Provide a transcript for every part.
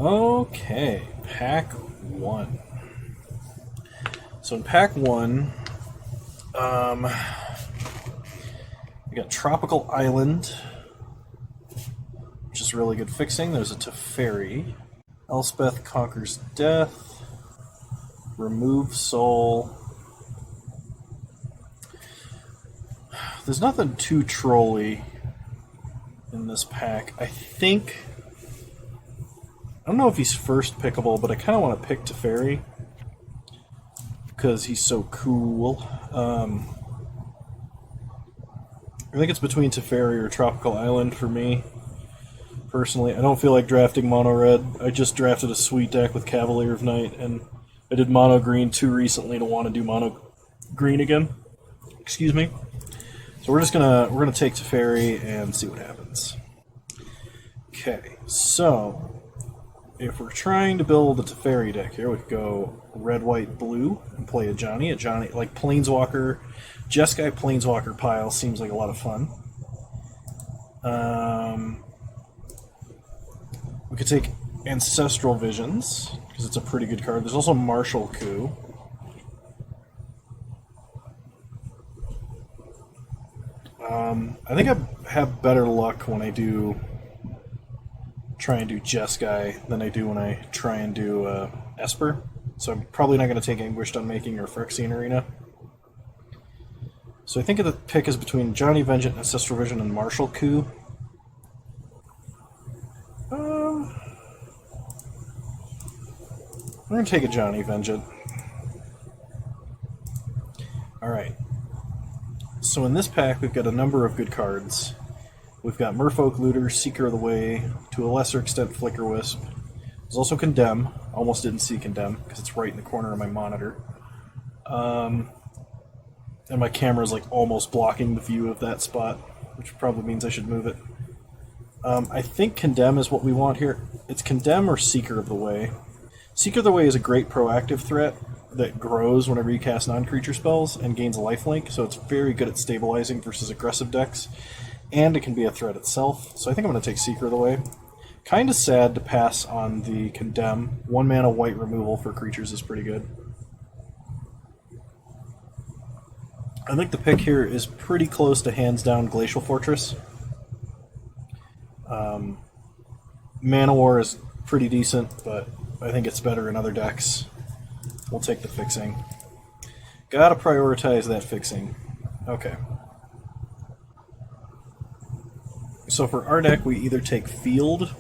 Okay, pack one. So in pack one, we got Tropical Island, which is really good fixing. There's a Teferi. Elspeth Conquers Death. Remove Soul. There's nothing too trolly in this pack. I don't know if he's first pickable, but I kind of want to pick Teferi because he's so cool. I think it's between Teferi or Tropical Island for me. Personally, I don't feel like drafting mono red. I just drafted a sweet deck with Cavalier of Night, and I did mono green too recently to want to do mono green again. Excuse me. So we're gonna take Teferi and see what happens. Okay, so if we're trying to build a Teferi deck here, we could go red, white, blue and play a Johnny. Like Planeswalker, Jeskai Planeswalker pile seems like a lot of fun. We could take Ancestral Visions because it's a pretty good card. There's also Martial Coup. I think I have better luck when I try and do Jeskai than I do when I try and do Esper. So I'm probably not going to take Anguished Unmaking or Phyrexian Arena. So I think the pick is between Johnny Vengeant, Ancestral Vision, and Martial Coup. I'm going to take a Johnny Vengeant. Alright. So in this pack, we've got a number of good cards. We've got Merfolk Looter, Seeker of the Way, to a lesser extent Flicker Wisp. There's also Condemn. Almost didn't see Condemn because it's right in the corner of my monitor. And my camera's like almost blocking the view of that spot, which probably means I should move it. I think Condemn is what we want here. It's Condemn or Seeker of the Way. Seeker of the Way is a great proactive threat that grows whenever you cast non-creature spells and gains a lifelink, so it's very good at stabilizing versus aggressive decks, and it can be a threat itself, so I think I'm going to take Seeker of the Way. Kind of sad to pass on the Condemn. 1 mana white removal for creatures is pretty good. I think the pick here is pretty close to hands down Glacial Fortress. Mana War is pretty decent, but I think it's better in other decks. We'll take the fixing. Gotta prioritize that fixing. Okay. So for our deck, we either take Field,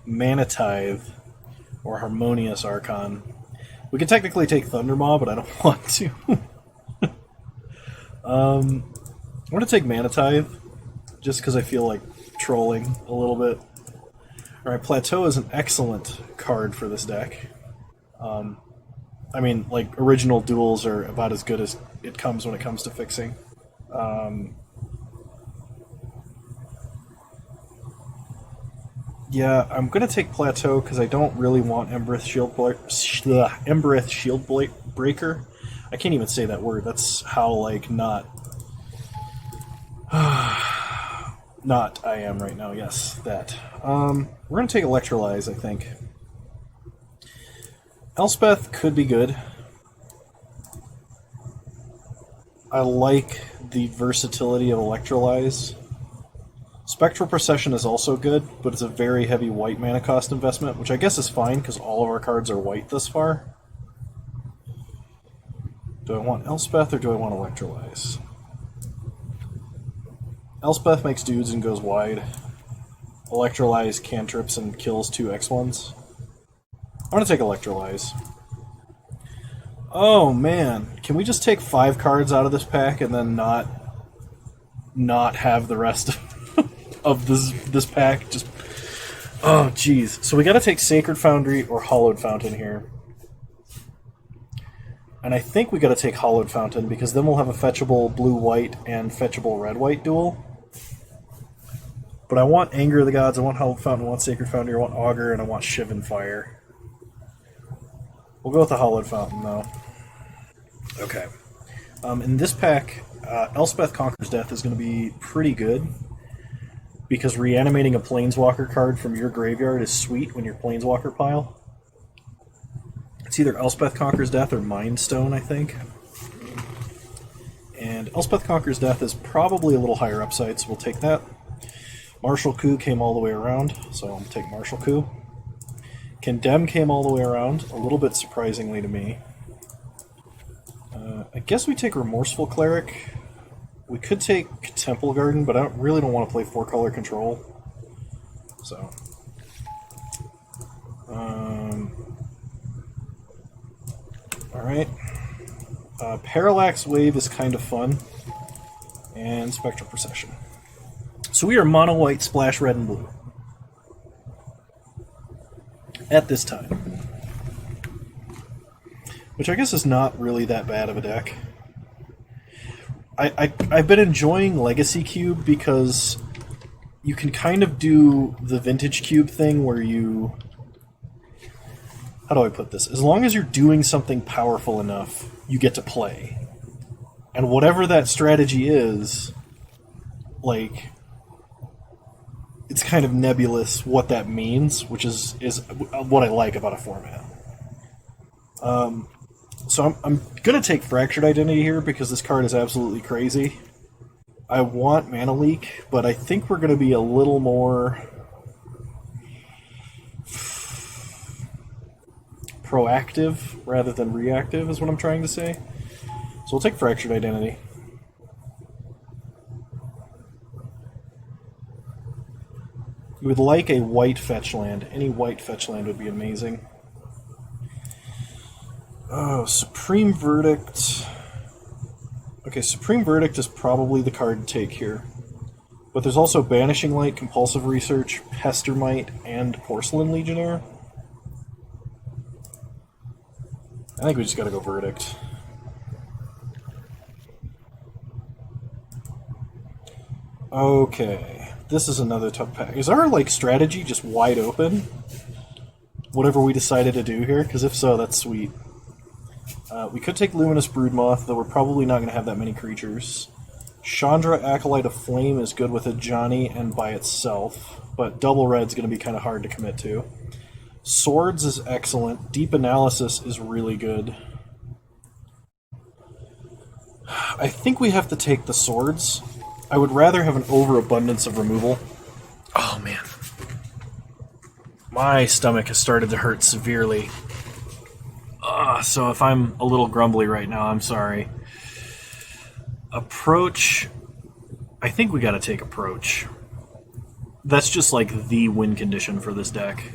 Mana Tithe, or Harmonious Archon. We can technically take Thundermaw, but I don't want to. I'm going to take Mana Tithe, just because I feel like trolling a little bit. Alright, Plateau is an excellent card for this deck. I mean, like, original duels are about as good as it comes when it comes to fixing. Yeah, I'm going to take Plateau because I don't really want Embereth Shield Breaker. I can't even say that word. That's how, like, not I am right now. Yes, that. We're going to take Electrolyze, I think. Elspeth could be good. I like the versatility of Electrolyze. Spectral Procession is also good, but it's a very heavy white mana cost investment, which I guess is fine because all of our cards are white thus far. Do I want Elspeth or do I want Electrolyze? Elspeth makes dudes and goes wide. Electrolyze cantrips and kills 2 X1s. I'm going to take Electrolyze. Oh man, can we just take 5 cards out of this pack and then not have the rest of this pack? Just, oh jeez. So we got to take Sacred Foundry or Hollowed Fountain here. And I think we got to take Hollowed Fountain because then we'll have a fetchable blue-white and fetchable red-white duel. But I want Anger of the Gods, I want Hollowed Fountain, I want Sacred Foundry, I want Augur, and I want Shivan Fire. We'll go with the Hollowed Fountain, though. Okay. In this pack, Elspeth Conquers Death is going to be pretty good. because reanimating a Planeswalker card from your graveyard is sweet when your Planeswalker pile. It's either Elspeth Conquers Death or Mind Stone, I think. And Elspeth Conquers Death is probably a little higher upside, so we'll take that. Martial Coup came all the way around, so I'll take Martial Coup. Condemn came all the way around, a little bit surprisingly to me. I guess we take Remorseful Cleric. We could take Temple Garden, but I really don't want to play 4-color control. So. Alright. Parallax Wave is kind of fun. And Spectral Procession. So we are mono white, splash red and blue. At this time. Which I guess is not really that bad of a deck. I've been enjoying Legacy Cube because you can kind of do the Vintage Cube thing where you... How do I put this? As long as you're doing something powerful enough, you get to play. And whatever that strategy is, like... It's kind of nebulous what that means, which is what I like about a format. So I'm going to take Fractured Identity here because this card is absolutely crazy. I want Mana Leak, but I think we're going to be a little more proactive rather than reactive is what I'm trying to say. So we'll take Fractured Identity. We would like a white fetch land. Any white fetch land would be amazing. Oh, Supreme Verdict. Okay, Supreme Verdict is probably the card to take here. But there's also Banishing Light, Compulsive Research, Pestermite, and Porcelain Legionnaire. I think we just gotta go Verdict. Okay, this is another tough pack. Is our, like, strategy just wide open? Whatever we decided to do here? Because if so, that's sweet. We could take Luminous Broodmoth, though we're probably not going to have that many creatures. Chandra, Acolyte of Flame is good with a Johnny and by itself, but double red's going to be kind of hard to commit to. Swords is excellent. Deep Analysis is really good. I think we have to take the swords. I would rather have an overabundance of removal. Oh, man. My stomach has started to hurt severely. So if I'm a little grumbly right now, I'm sorry. Approach. I think we gotta take Approach. That's just like the win condition for this deck.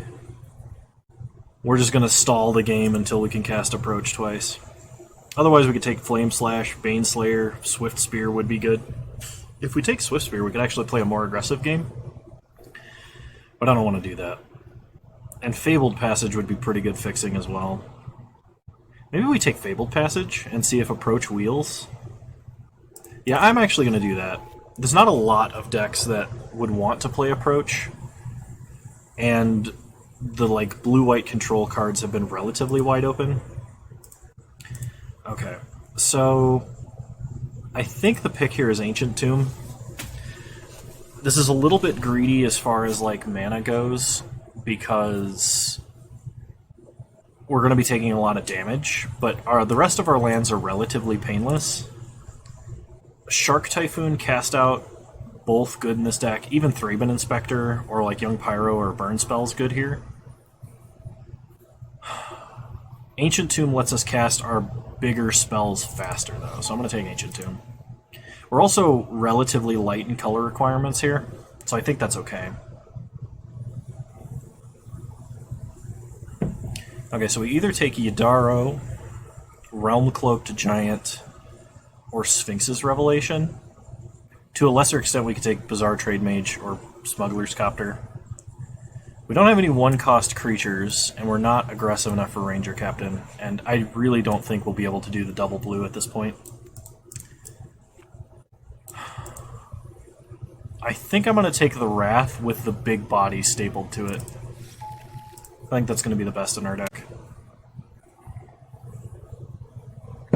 We're just gonna stall the game until we can cast Approach twice. Otherwise we could take Flame Slash, Baneslayer, Swift Spear would be good. If we take Swift Spear, we could actually play a more aggressive game. But I don't want to do that. And Fabled Passage would be pretty good fixing as well. Maybe we take Fabled Passage and see if Approach wheels. Yeah, I'm actually going to do that. There's not a lot of decks that would want to play Approach. And the like blue-white control cards have been relatively wide open. Okay, so I think the pick here is Ancient Tomb. This is a little bit greedy as far as like mana goes, because we're going to be taking a lot of damage, but the rest of our lands are relatively painless. Shark Typhoon, Cast Out, both good in this deck. Even Thraben Inspector or like Young Pyro or Burn Spell's good here. Ancient Tomb lets us cast our bigger spells faster though, so I'm going to take Ancient Tomb. We're also relatively light in color requirements here, so I think that's okay. Okay, so we either take Yadaro, Realm Cloaked Giant, or Sphinx's Revelation. To a lesser extent, we could take Bizarre Trade Mage or Smuggler's Copter. We don't have any one-cost creatures, and we're not aggressive enough for Ranger Captain, and I really don't think we'll be able to do the double blue at this point. I think I'm going to take the Wrath with the big body stapled to it. I think that's going to be the best in our deck.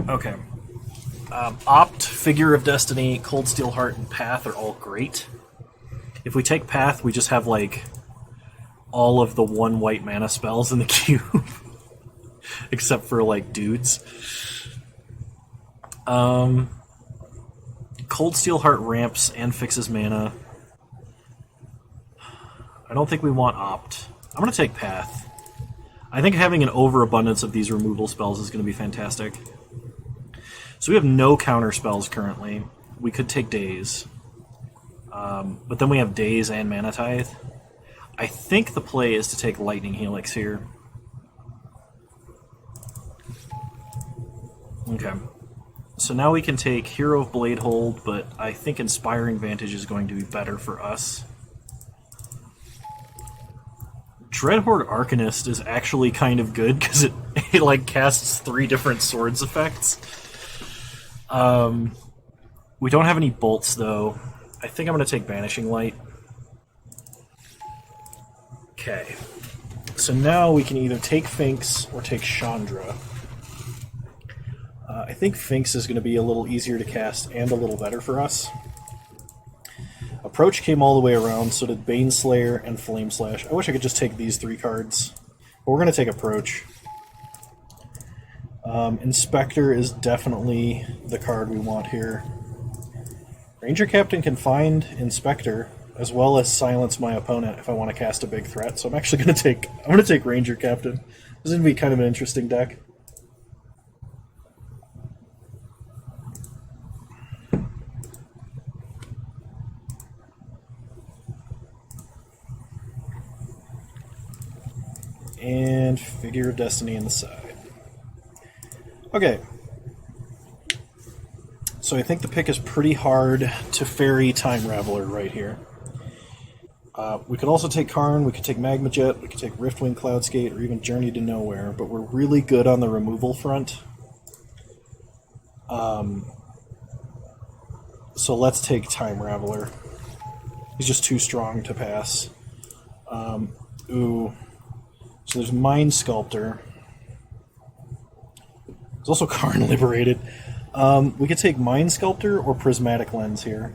Okay. Opt, Figure of Destiny, Cold Steel Heart, and Path are all great. If we take Path, we just have, like, all of the 1 white mana spells in the cube. Except for, like, dudes. Cold Steel Heart ramps and fixes mana. I don't think we want Opt. I'm going to take Path. I think having an overabundance of these removal spells is going to be fantastic. So we have no counter spells currently. We could take Daze. But then we have Daze and Mana Tithe. I think the play is to take Lightning Helix here. Okay. So now we can take Hero of Bladehold, but I think Inspiring Vantage is going to be better for us. Dreadhorde Arcanist is actually kind of good because it like casts 3 different swords effects. We don't have any bolts though. I think I'm going to take Banishing Light. Okay. So now we can either take Finks or take Chandra. I think Finks is going to be a little easier to cast and a little better for us. Approach came all the way around, so did Baneslayer and Flameslash. I wish I could just take these 3 cards. But we're going to take Approach. Inspector is definitely the card we want here. Ranger Captain can find Inspector, as well as silence my opponent if I want to cast a big threat. So I'm actually going to take Ranger Captain. This is going to be kind of an interesting deck. And Figure of Destiny on the side. Okay. So I think the pick is pretty hard to Fairy Time Raveler right here. We could also take Karn, we could take Magma Jet, we could take Riftwing Cloudskate, or even Journey to Nowhere, but we're really good on the removal front. So let's take Time Raveler. He's just too strong to pass. Ooh. So there's Mind Sculptor. There's also Karn Liberated. We could take Mind Sculptor or Prismatic Lens here.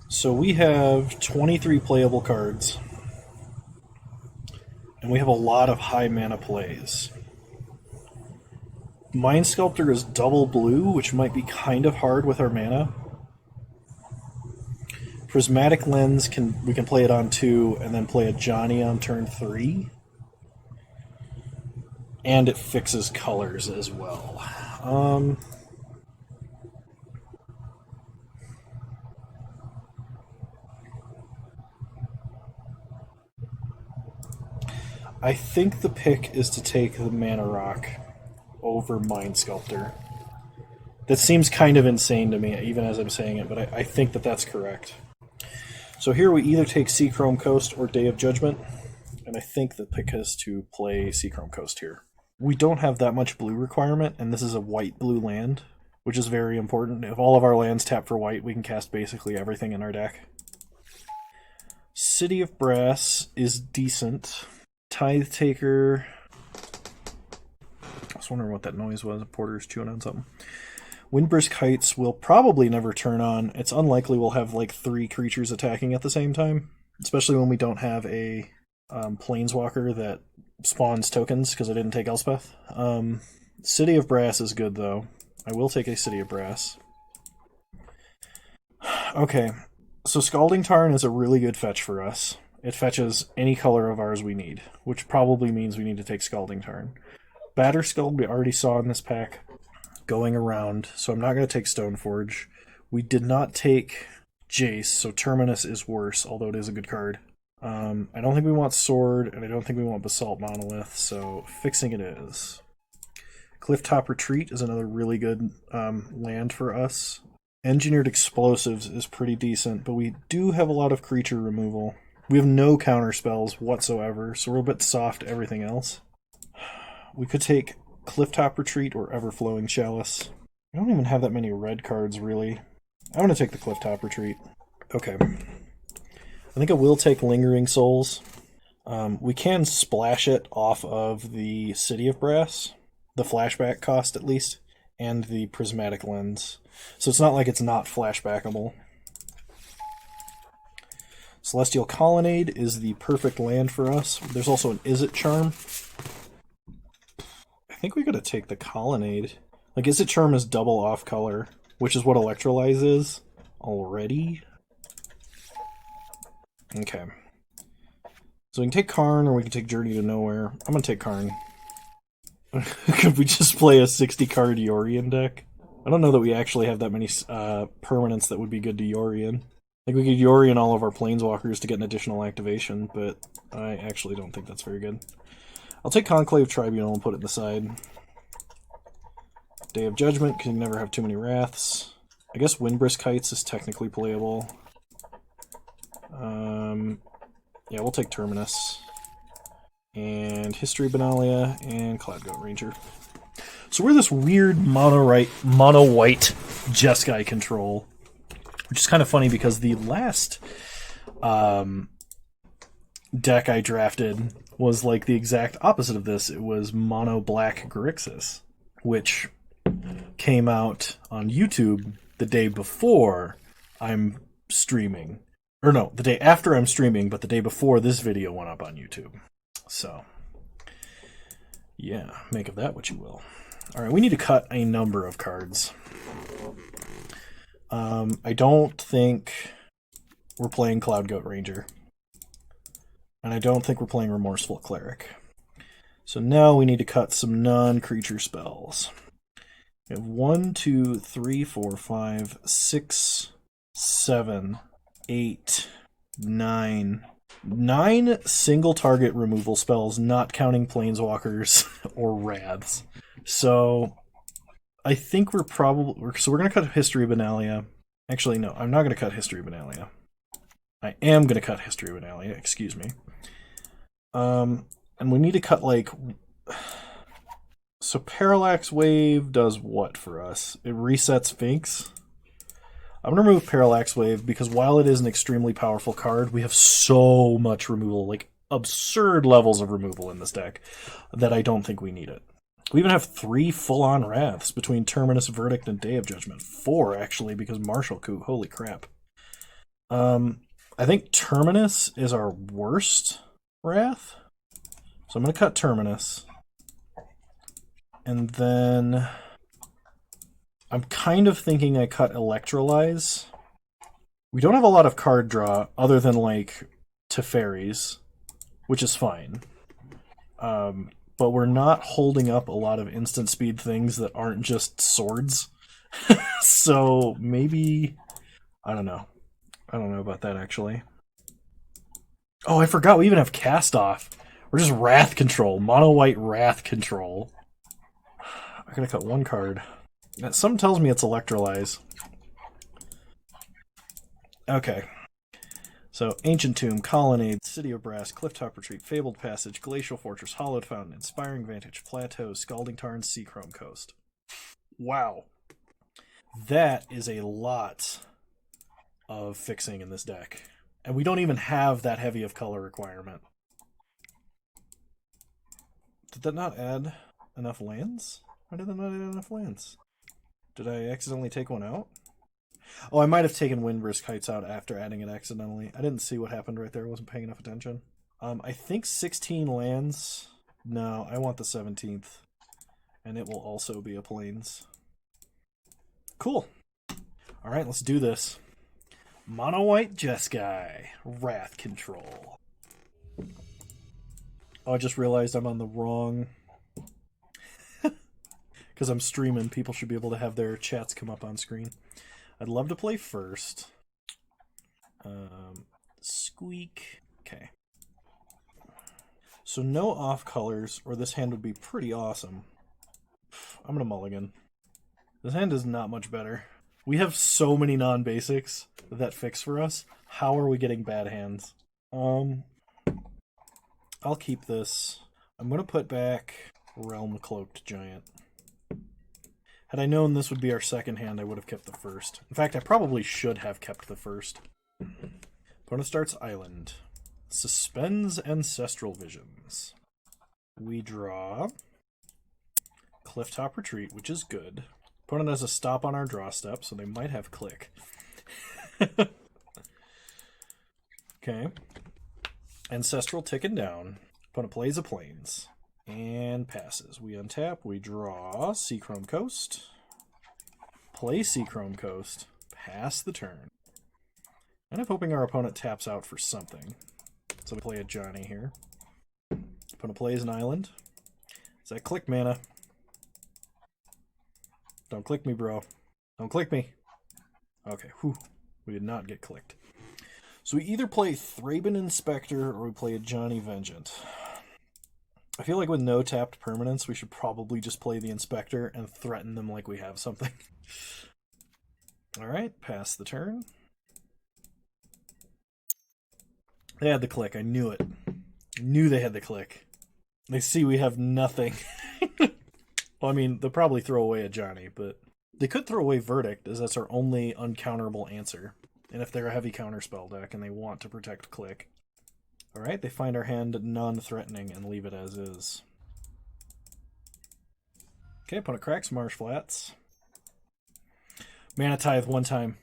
So we have 23 playable cards. And we have a lot of high mana plays. Mind Sculptor is double blue, which might be kind of hard with our mana. Prismatic Lens, we can play it on 2 and then play a Johnny on turn 3. And it fixes colors as well. I think the pick is to take the Mana Rock over Mind Sculptor. That seems kind of insane to me, even as I'm saying it, but I think that that's correct. So here we either take Seachrome Coast or Day of Judgment, and I think the pick is to play Seachrome Coast here. We don't have that much blue requirement, and this is a white-blue land, which is very important. If all of our lands tap for white, we can cast basically everything in our deck. City of Brass is decent. Tithe Taker... I was wondering what that noise was. Porter's chewing on something. Windbrisk Heights will probably never turn on. It's unlikely we'll have like 3 creatures attacking at the same time, especially when we don't have a Planeswalker that spawns tokens because I didn't take Elspeth. City of Brass is good though. I will take a City of Brass. Okay, so Scalding Tarn is a really good fetch for us. It fetches any color of ours we need, which probably means we need to take Scalding Tarn. Batterskull we already saw in this pack going around, so I'm not going to take Stoneforge. We did not take Jace, so Terminus is worse, although it is a good card. I don't think we want Sword, and I don't think we want Basalt Monolith, so fixing it is. Clifftop Retreat is another really good land for us. Engineered Explosives is pretty decent, but we do have a lot of creature removal. We have no counter spells whatsoever, so we're a bit soft to everything else. We could take Clifftop Retreat or Everflowing Chalice. I don't even have that many red cards, really. I'm going to take the Clifftop Retreat. Okay. I think I will take Lingering Souls. We can splash it off of the City of Brass, the flashback cost at least, and the prismatic lens. So it's not like it's not flashbackable. Celestial Colonnade is the perfect land for us. There's also an Is It Charm. I think we gotta take the Colonnade. Like, Is It Charm is double off color, which is what Electrolyze is already. Okay. So we can take Karn or we can take Journey to Nowhere. I'm gonna take Karn. Could we just play a 60-card Yorion deck? I don't know that we actually have that many permanents that would be good to Yorion. Like, we could Yorion all of our Planeswalkers to get an additional activation, but I actually don't think that's very good. I'll take Conclave Tribunal and put it in the side. Day of Judgment, because you never have too many Wraths. I guess Windbrisk Heights is technically playable. Yeah, we'll take Terminus. And History Benalia, and Cloudgoat Ranger. So we're this weird Monowhite Jeskai control. Which is kind of funny because the last deck I drafted was like the exact opposite of this. It was Mono Black Grixis, which came out on YouTube the day before I'm streaming. Or no, the day after I'm streaming, but the day before this video went up on YouTube. So, yeah, make of that what you will. Alright, we need to cut a number of cards. I don't think we're playing Cloudgoat Ranger. And I don't think we're playing Remorseful Cleric. So now we need to cut some non-creature spells. We have 1, 2, 3, 4, 5, 6, 7, 8, 9. 9 single target removal spells, not counting Planeswalkers or Wraths. So I think we're probably... So we're going to cut History Benalia. Actually, no, I'm not going to cut History Benalia. I am going to cut History Benalia, excuse me. And we need to cut, like... So Parallax Wave does what for us? It resets Sphinx. I'm going to remove Parallax Wave because while it is an extremely powerful card, we have so much removal, like absurd levels of removal in this deck, that I don't think we need it. We even have 3 full-on Wraths between Terminus, Verdict, and Day of Judgment. 4, actually, because Martial Coup. Holy crap. I think Terminus is our worst Wrath. So I'm going to cut Terminus. And then I'm kind of thinking I cut Electrolyze. We don't have a lot of card draw other than, like, Teferis, which is fine. But we're not holding up a lot of instant speed things that aren't just swords. So maybe... I don't know. I don't know about that, actually. Oh, I forgot we even have Cast Off. We're just Wrath Control. Mono-white Wrath Control. I'm gonna cut 1 card. Something tells me it's Electrolyze. Okay. So, Ancient Tomb, Colonnade, City of Brass, Clifftop Retreat, Fabled Passage, Glacial Fortress, Hollowed Fountain, Inspiring Vantage, Plateau, Scalding Tarn, Seachrome Coast. Wow. That is a lot of fixing in this deck. And we don't even have that heavy of color requirement. Did that not add enough lands? Why did that not add enough lands? Did I accidentally take one out? Oh, I might have taken Windbrisk Heights out after adding it accidentally. I didn't see what happened right there. I wasn't paying enough attention. I think 16 lands. No, I want the 17th. And it will also be a Plains. Cool. Alright, let's do this. Monowhite Jeskai. Wrath Control. Oh, I just realized I'm on the wrong... Because I'm streaming, people should be able to have their chats come up on screen. I'd love to play first. Squeak. Okay. So no off colors, or this hand would be pretty awesome. I'm gonna mulligan. This hand is not much better. We have so many non-basics that fix for us. How are we getting bad hands? I'll keep this. I'm gonna put back Realm Cloaked Giant. Had I known this would be our second hand, I would have kept the first. In fact, I probably should have kept the first. Opponent starts Island. Suspends Ancestral Visions. We draw Clifftop Retreat, which is good. Opponent has a stop on our draw step, so they might have click. Okay. Ancestral ticking down. Opponent plays a plains and passes. We untap, we draw Seachrome Coast, play Seachrome Coast, pass the turn. And I'm hoping our opponent taps out for something. So we play a Johnny here. Opponent plays an island. Is that click mana? Don't click me, bro. Don't click me. Okay, whew. We did not get clicked. So we either play Thraben Inspector or we play a Johnny Vengeant. I feel like with no tapped permanents, we should probably just play the Inspector and threaten them like we have something. Alright, pass the turn. They had the click, I knew it. I knew they had the click. They see we have nothing. Well, I mean, they'll probably throw away a Johnny, but they could throw away Verdict, as that's our only uncounterable answer. And if they're a heavy counterspell deck and they want to protect click. Alright, they find our hand non-threatening and leave it as is. Okay, opponent cracks Marsh Flats. Mana Tithe one time.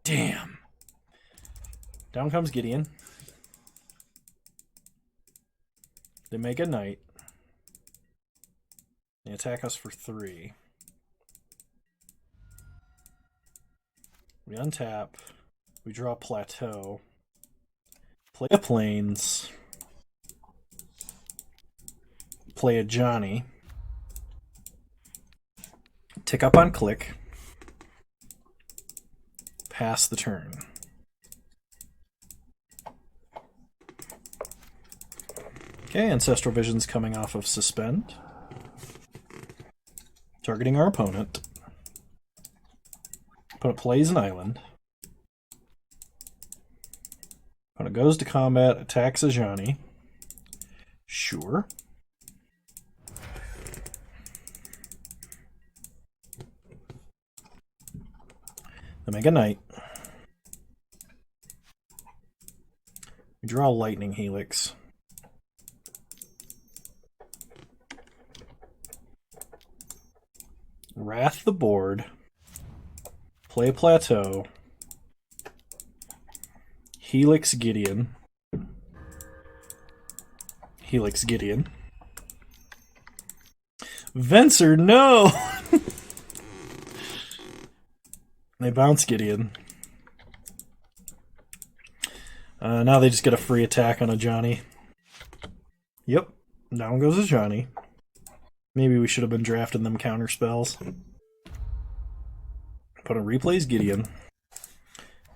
Damn. Down comes Gideon. They make a knight. They attack us for 3. We untap. We draw Plateau. Play a Plains. Play a Johnny. Tick up on click. Pass the turn. Okay, Ancestral Vision's coming off of Suspend. Targeting our opponent. Opponent plays an island. Opponent goes to combat, attacks a Johnny. Sure. They make a knight. We draw a Lightning Helix. Wrath the board. Play Plateau. Helix Gideon. Helix Gideon. Venser, no! They bounce Gideon. Now they just get a free attack on a Johnny. Yep, down goes a Johnny. Maybe we should have been drafting them counter spells. Opponent replays Gideon.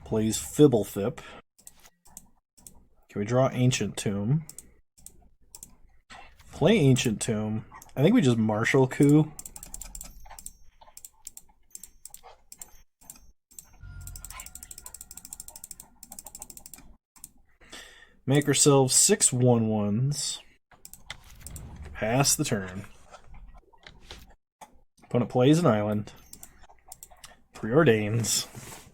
Plays Fibblethip. Can we draw Ancient Tomb? Play Ancient Tomb. I think we just Martial Coup. Make ourselves 6 1/1s. Pass the turn. Opponent plays an island. Preordains.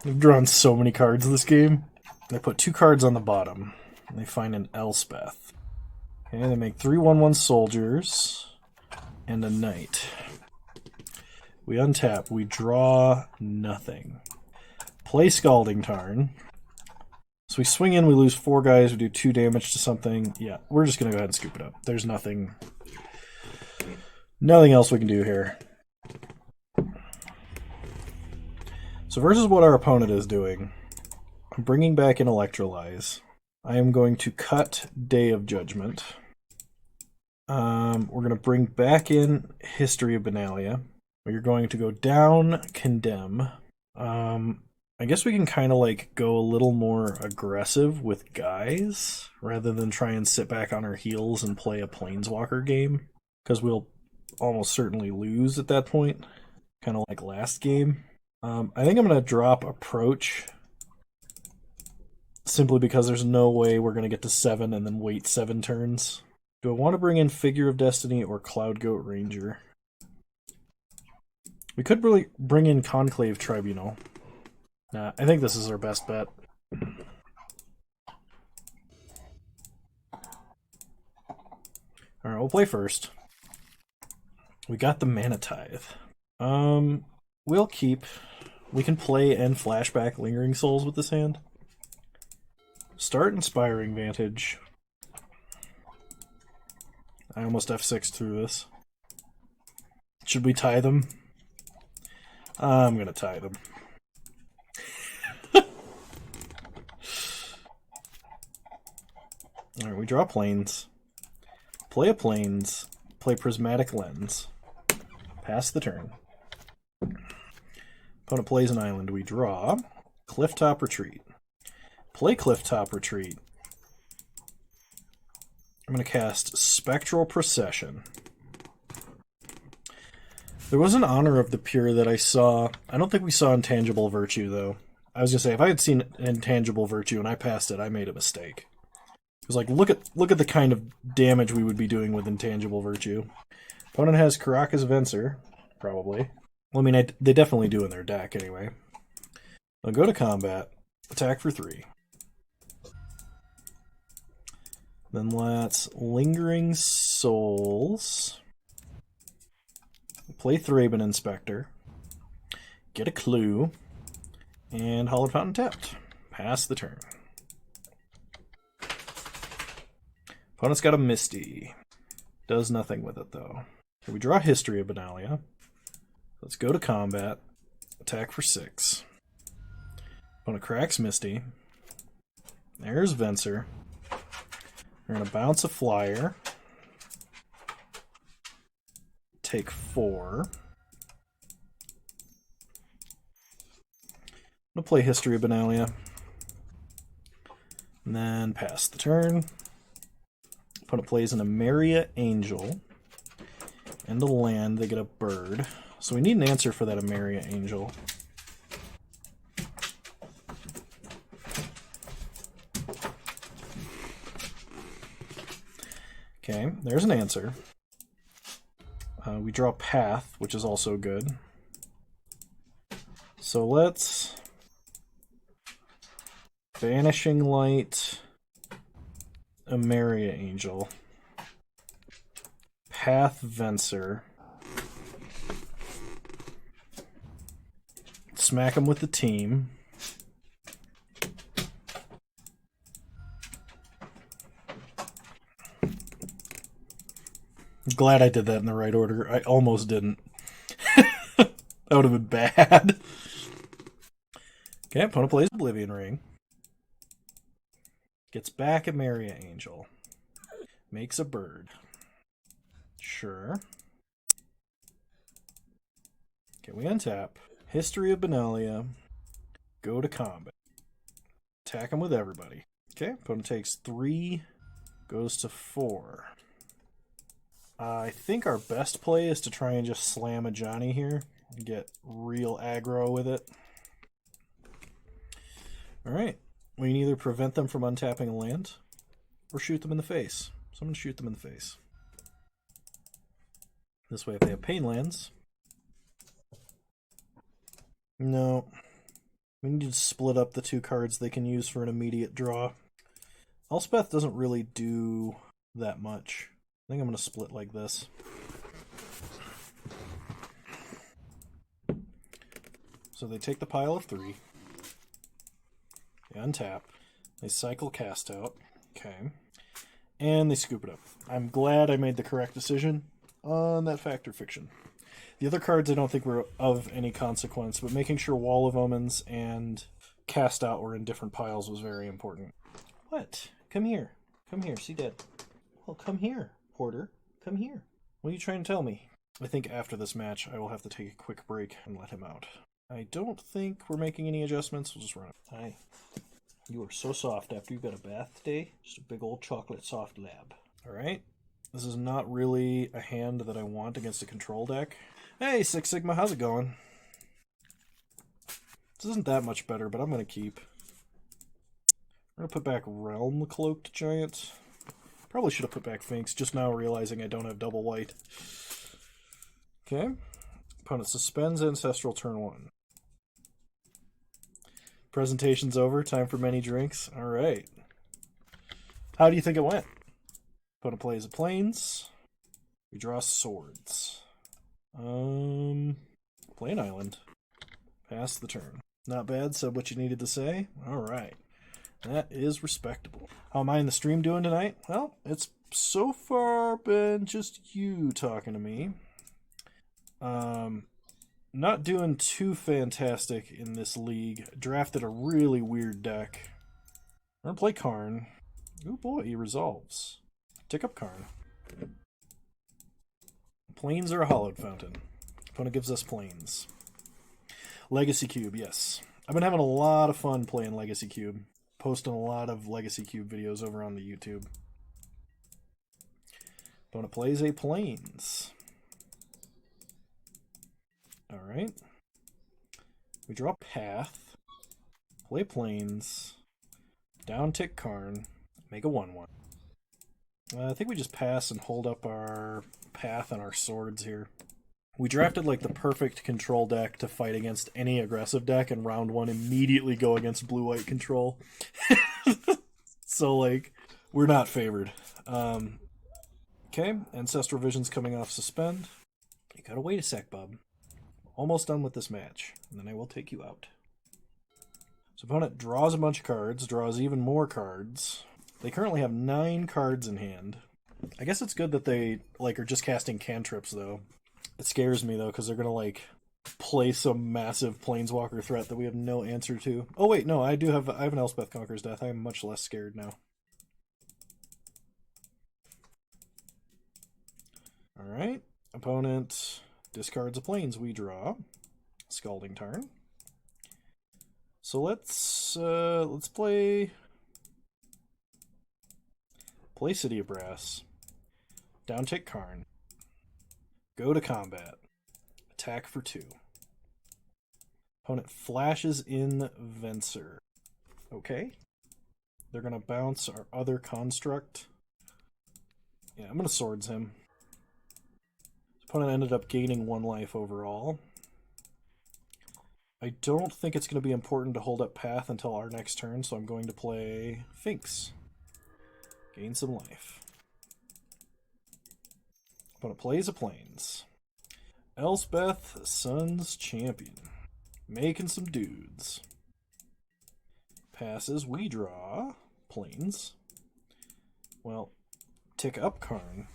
They've drawn so many cards this game. They put 2 cards on the bottom. And they find an Elspeth. Okay, they make 3 1/1 soldiers and a knight. We untap. We draw nothing. Play Scalding Tarn. So we swing in, we lose 4 guys, we do 2 damage to something. Yeah, we're just going to go ahead and scoop it up. There's nothing else we can do here. So versus what our opponent is doing, I'm bringing back in Electrolyze. I am going to cut Day of Judgment. We're going to bring back in History of Benalia. We're going to go down Condemn. I guess we can kind of like go a little more aggressive with guys rather than try and sit back on our heels and play a Planeswalker game, because we'll almost certainly lose at that point, kind of like last game. I think I'm going to drop Approach simply because there's no way we're going to get to 7 and then wait 7 turns. Do I want to bring in Figure of Destiny or Cloud Goat Ranger? We could really bring in Conclave Tribunal. Nah, I think this is our best bet. Alright, we'll play first. We got the Mana Tithe. We'll keep. We can play and flashback Lingering Souls with this hand. Start Inspiring Vantage. I almost F6 through this. Should we tie them? I'm gonna tie them. Alright, we draw planes. Play a planes. Play Prismatic Lens. Pass the turn. Opponent plays an island. We draw. Clifftop Retreat. Play Clifftop Retreat. I'm going to cast Spectral Procession. There was an Honor of the Pure that I saw. I don't think we saw Intangible Virtue, though. I was going to say, if I had seen Intangible Virtue and I passed it, I made a mistake. It was like, look at the kind of damage we would be doing with Intangible Virtue. Opponent has Caracas Venser, probably. Well, I mean, they definitely do in their deck, anyway. I'll go to combat. Attack for 3. Then let's Lingering Souls. Play Thraben Inspector. Get a clue. And Hallowed Fountain tapped. Pass the turn. Opponent's got a Misty. Does nothing with it, though. Okay, we draw History of Benalia. Let's go to combat. Attack for 6. Opponent cracks Misty. There's Venser. We're going to bounce a flyer. Take 4. I'm going to play History of Benalia. And then pass the turn. Opponent plays an Emeria Angel. And a land, they get a bird. So we need an answer for that Emeria Angel. Okay, there's an answer. We draw Path, which is also good. So let's Vanishing Light, Emeria Angel, Path Venser, smack him with the team. Glad I did that in the right order. I almost didn't. That would have been bad. Okay, opponent plays Oblivion Ring. Gets back at Emeria Angel. Makes a bird. Sure. Okay, we untap. History of Benalia. Go to combat. Attack him with everybody. Okay, opponent takes 3. Goes to 4. I think our best play is to try and just slam a Johnny here and get real aggro with it. Alright, we can either prevent them from untapping a land or shoot them in the face. So I'm going to shoot them in the face. This way, if they have pain lands... No. We need to split up the 2 cards they can use for an immediate draw. Elspeth doesn't really do that much. I think I'm going to split like this. So they take the pile of 3. They untap. They cycle Cast Out. Okay. And they scoop it up. I'm glad I made the correct decision on that Fact or Fiction. The other cards I don't think were of any consequence, but making sure Wall of Omens and Cast Out were in different piles was very important. What? Come here. Come here. See that? Well, come here. Porter, come here. What are you trying to tell me? I think after this match, I will have to take a quick break and let him out. I don't think we're making any adjustments. We'll just run it. Hi. You are so soft after you've got a bath day. Just a big old chocolate soft lab. Alright. This is not really a hand that I want against a control deck. Hey, Six Sigma, how's it going? This isn't that much better, but I'm going to keep. I'm going to put back Realm the Cloaked Giant. Probably should have put back Finks, just now realizing I don't have double white. Okay. Opponent suspends Ancestral turn 1. Presentation's over. Time for many drinks. Alright. How do you think it went? Opponent plays a Plains. We draw Swords. Play an island. Pass the turn. Not bad, said what you needed to say. Alright. That is respectable. How am I in the stream doing tonight? Well, it's so far been just you talking to me. Not doing too fantastic in this league. Drafted a really weird deck. I'm gonna play Karn. Oh boy, he resolves. Tick up Karn. Plains are a hollowed fountain. Opponent gives us plains. Legacy Cube, yes. I've been having a lot of fun playing Legacy Cube. Posting a lot of Legacy Cube videos over on the YouTube. Opponent plays a plains. Alright. We draw Path. Play plains. Down tick Karn. Make a 1/1. I think we just pass and hold up our Path and our swords here. We drafted like the perfect control deck to fight against any aggressive deck, and round 1 immediately go against blue-white control. So like, we're not favored. Okay, Ancestral Vision's coming off suspend. You gotta wait a sec, bub. Almost done with this match, and then I will take you out. So opponent draws a bunch of cards, draws even more cards. They currently have 9 cards in hand. I guess it's good that they like are just casting cantrips though. It scares me though because they're gonna like play some massive planeswalker threat that we have no answer to. Oh wait, no, I have an Elspeth Conqueror's Death. I am much less scared now. All right, opponent discards a plains. We draw Scalding Tarn. So let's play City of Brass. Down tick Karn. Go to combat. Attack for 2. Opponent flashes in Venser. Okay. They're going to bounce our other construct. Yeah, I'm going to swords him. Opponent ended up gaining 1 life overall. I don't think it's going to be important to hold up Path until our next turn, so I'm going to play Finks. Gain some life. Opponent plays a plains. Elspeth, Sun's Champion. Making some dudes. Passes, we draw plains. Well, tick up Karn.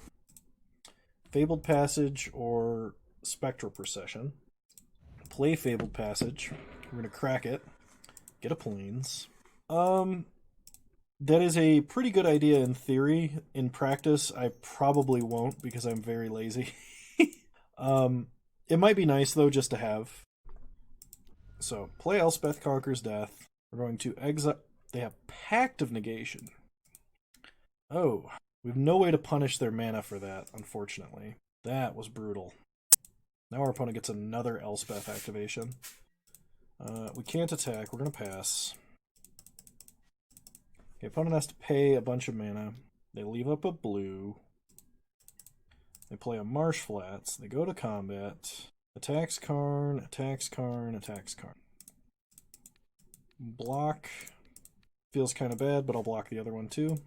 Fabled Passage or Spectral Procession. Play Fabled Passage. We're going to crack it. Get a plains. That is a pretty good idea in theory. In practice, I probably won't because I'm very lazy. It might be nice, though, just to have. So, play Elspeth Conqueror's Death. We're going to exile... They have Pact of Negation. Oh, we have no way to punish their mana for that, unfortunately. That was brutal. Now our opponent gets another Elspeth activation. We can't attack. We're going to pass. The opponent has to pay a bunch of mana. They leave up a blue. They play a Marsh Flats. They go to combat. Attacks Karn, attacks Karn, attacks Karn. Block. Feels kind of bad, but I'll block the other one too.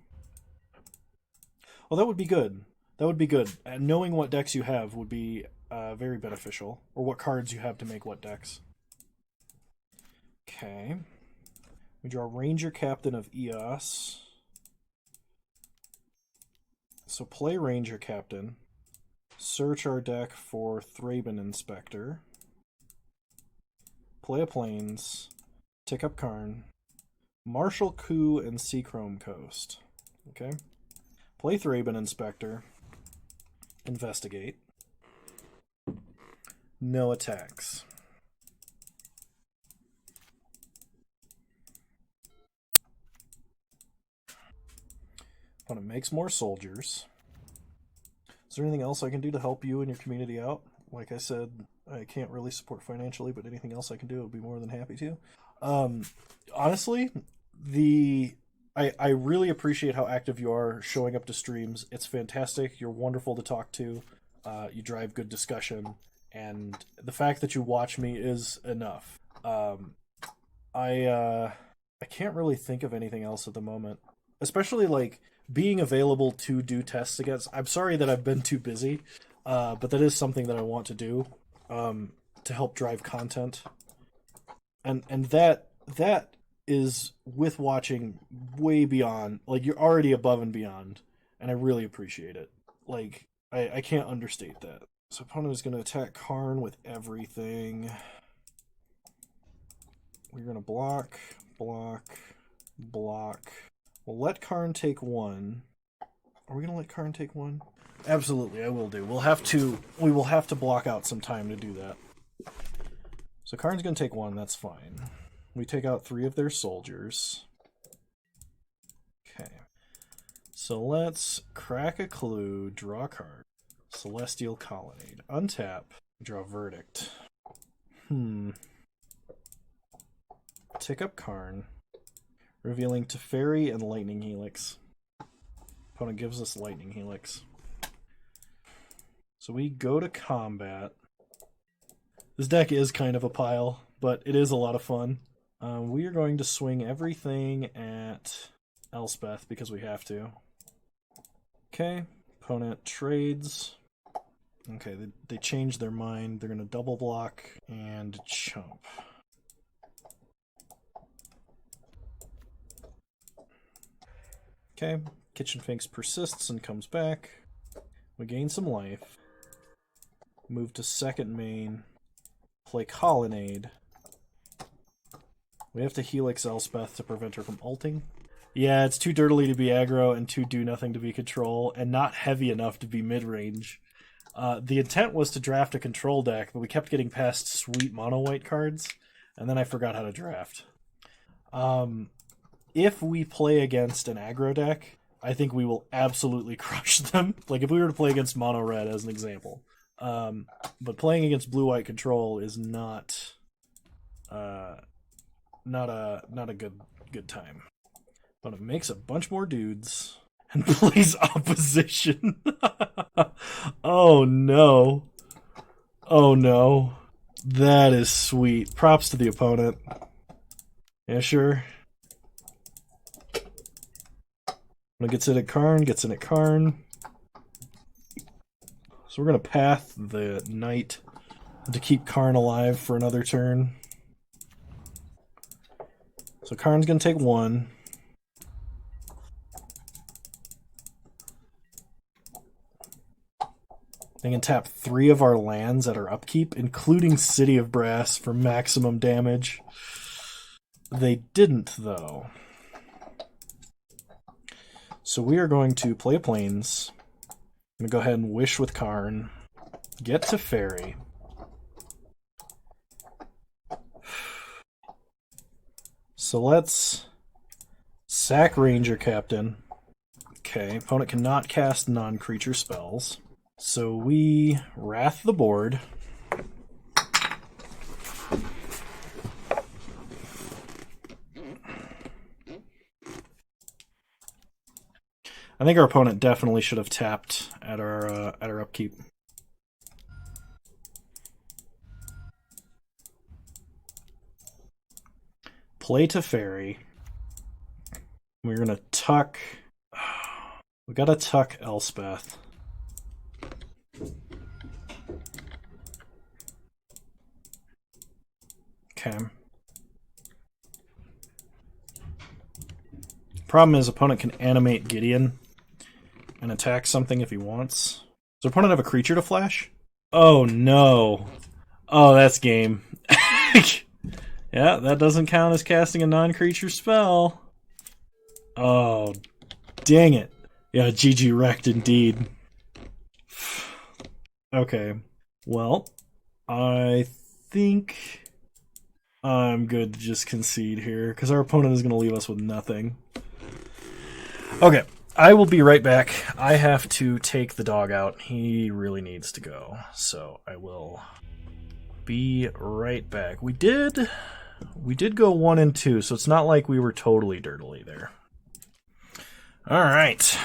Well, that would be good. That would be good. And knowing what decks you have would be very beneficial. Or what cards you have to make what decks. Okay. We draw Ranger Captain of Eos. So play Ranger Captain. Search our deck for Thraben Inspector. Play a plains. Tick up Karn. Martial Coup and Seachrome Coast. Okay. Play Thraben Inspector. Investigate. No attacks. Opponent makes more soldiers. Is there anything else I can do to help you and your community out? Like I said, I can't really support financially, but anything else I can do, I would be more than happy to. Honestly, I really appreciate how active you are showing up to streams. It's fantastic. You're wonderful to talk to. You drive good discussion. And the fact that you watch me is enough. I can't really think of anything else at the moment. Especially, like, being available to do tests against... I'm sorry that I've been too busy, but that is something that I want to do. to help drive content. And that is with watching way beyond, like, you're already above and beyond, and I really appreciate it. Like, I can't understate that. So opponent is going to attack Karn with everything. We're going to block, block, block. We'll let Karn take one. Are we going to let Karn take one? Absolutely, I will do. We will have to block out some time to do that. So Karn's going to take one, that's fine. We take out 3 of their soldiers. Okay. So let's crack a clue, draw a card. Celestial Colonnade. Untap, draw Verdict. Tick up Karn, revealing Teferi and Lightning Helix. Opponent gives us Lightning Helix. So we go to combat. This deck is kind of a pile, but it is a lot of fun. We are going to swing everything at Elspeth because we have to. Okay, opponent trades. Okay, they changed their mind. They're going to double block and chump. Okay, Kitchen Finks persists and comes back. We gain some life. Move to second main. Play Colonnade. We have to Helix Elspeth to prevent her from ulting. Yeah, it's too dirtily to be aggro and too do-nothing to be control, and not heavy enough to be mid-range. The intent was to draft a control deck, but we kept getting past sweet mono-white cards, and then I forgot how to draft. If we play against an aggro deck, I think we will absolutely crush them. Like if we were to play against mono-red as an example. But playing against blue-white control is not a good time. But it makes a bunch more dudes and plays opposition. Oh no. Oh no. That is sweet. Props to the opponent. Yeah, sure. Gets in at Karn, gets in at Karn. So we're going to path the knight to keep Karn alive for another turn. So Karn's going to take one. They can tap 3 of our lands at our upkeep, including City of Brass for maximum damage. They didn't, though. So we are going to play Plains. I'm going to go ahead and wish with Karn. Get to Teferi. So let's sack Ranger Captain. Okay, opponent cannot cast non-creature spells. So we Wrath the board. I think our opponent definitely should have tapped at our upkeep. Play Teferi. We're gonna tuck. We gotta tuck Elspeth. Okay. Problem is, opponent can animate Gideon and attack something if he wants. Does opponent have a creature to flash? Oh no. Oh, that's game. Yeah, that doesn't count as casting a non-creature spell. Oh, dang it. Yeah, GG wrecked indeed. Okay. Well, I think I'm good to just concede here, because our opponent is going to leave us with nothing. Okay, I will be right back. I have to take the dog out. He really needs to go, so I will be right back. We did go 1 and 2, so it's not like we were totally dirtily there. All right.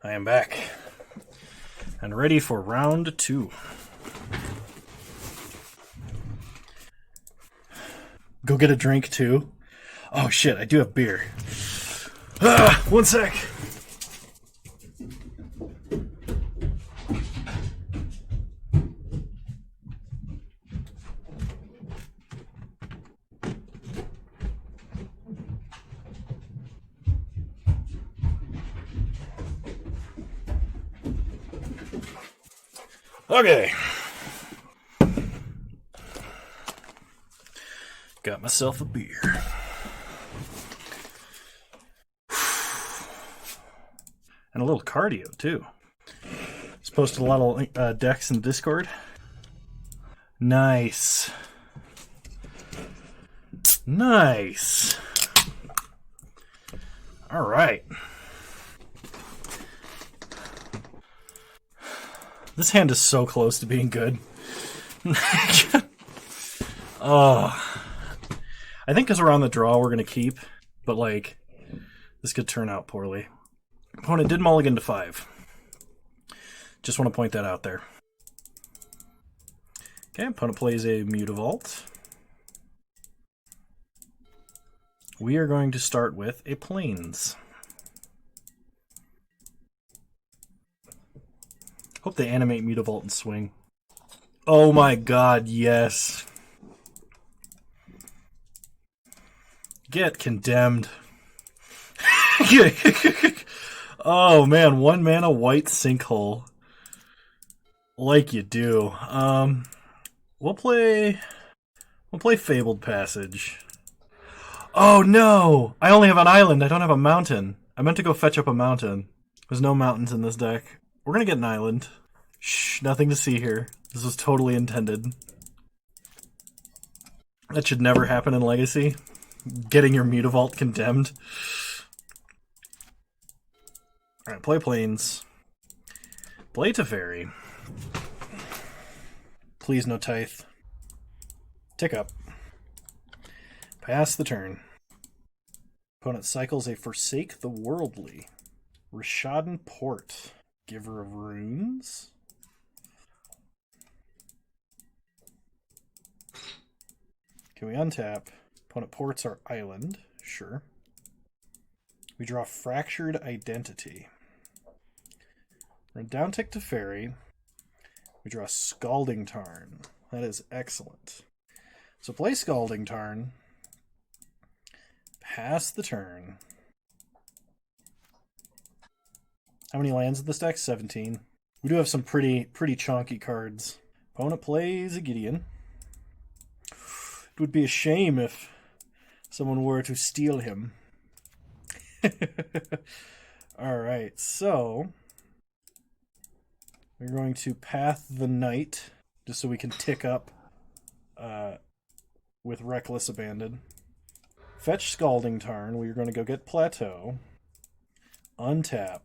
I am back and ready for round 2. Go get a drink too. Oh shit, I do have beer. One sec. Okay. Got myself a beer. And a little cardio, too. Just posted a lot of decks in Discord. Nice. Nice. All right. This hand is so close to being good. Oh. I think because we're on the draw, we're going to keep. But, like, this could turn out poorly. Opponent did mulligan to 5. Just want to point that out there. Okay, opponent plays a Mutavault. We are going to start with a Plains. Hope they animate Mutavault and swing. Oh my god, yes. Get condemned. Oh man, 1 mana white sinkhole. Like you do. We'll play Fabled Passage. Oh no! I only have an island, I don't have a mountain. I meant to go fetch up a mountain. There's no mountains in this deck. We're gonna get an island. Shh, nothing to see here. This was totally intended. That should never happen in Legacy. Getting your Mutavault condemned. Alright, play Plains. Play Teferi. Please no Tithe. Tick up. Pass the turn. Opponent cycles a Forsake the Worldly. Rishadan Port. Giver of Runes. Can we untap? Opponent ports our island. Sure. We draw Fractured Identity. We're going to downtick to Teferi. We draw Scalding Tarn. That is excellent. So play Scalding Tarn. Pass the turn. How many lands in this deck? 17. We do have some pretty chonky cards. Opponent plays a Gideon. It would be a shame if someone were to steal him. Alright, so we're going to Path the Night, just so we can tick up with Reckless Abandon. Fetch Scalding Tarn. We're going to go get Plateau. Untap.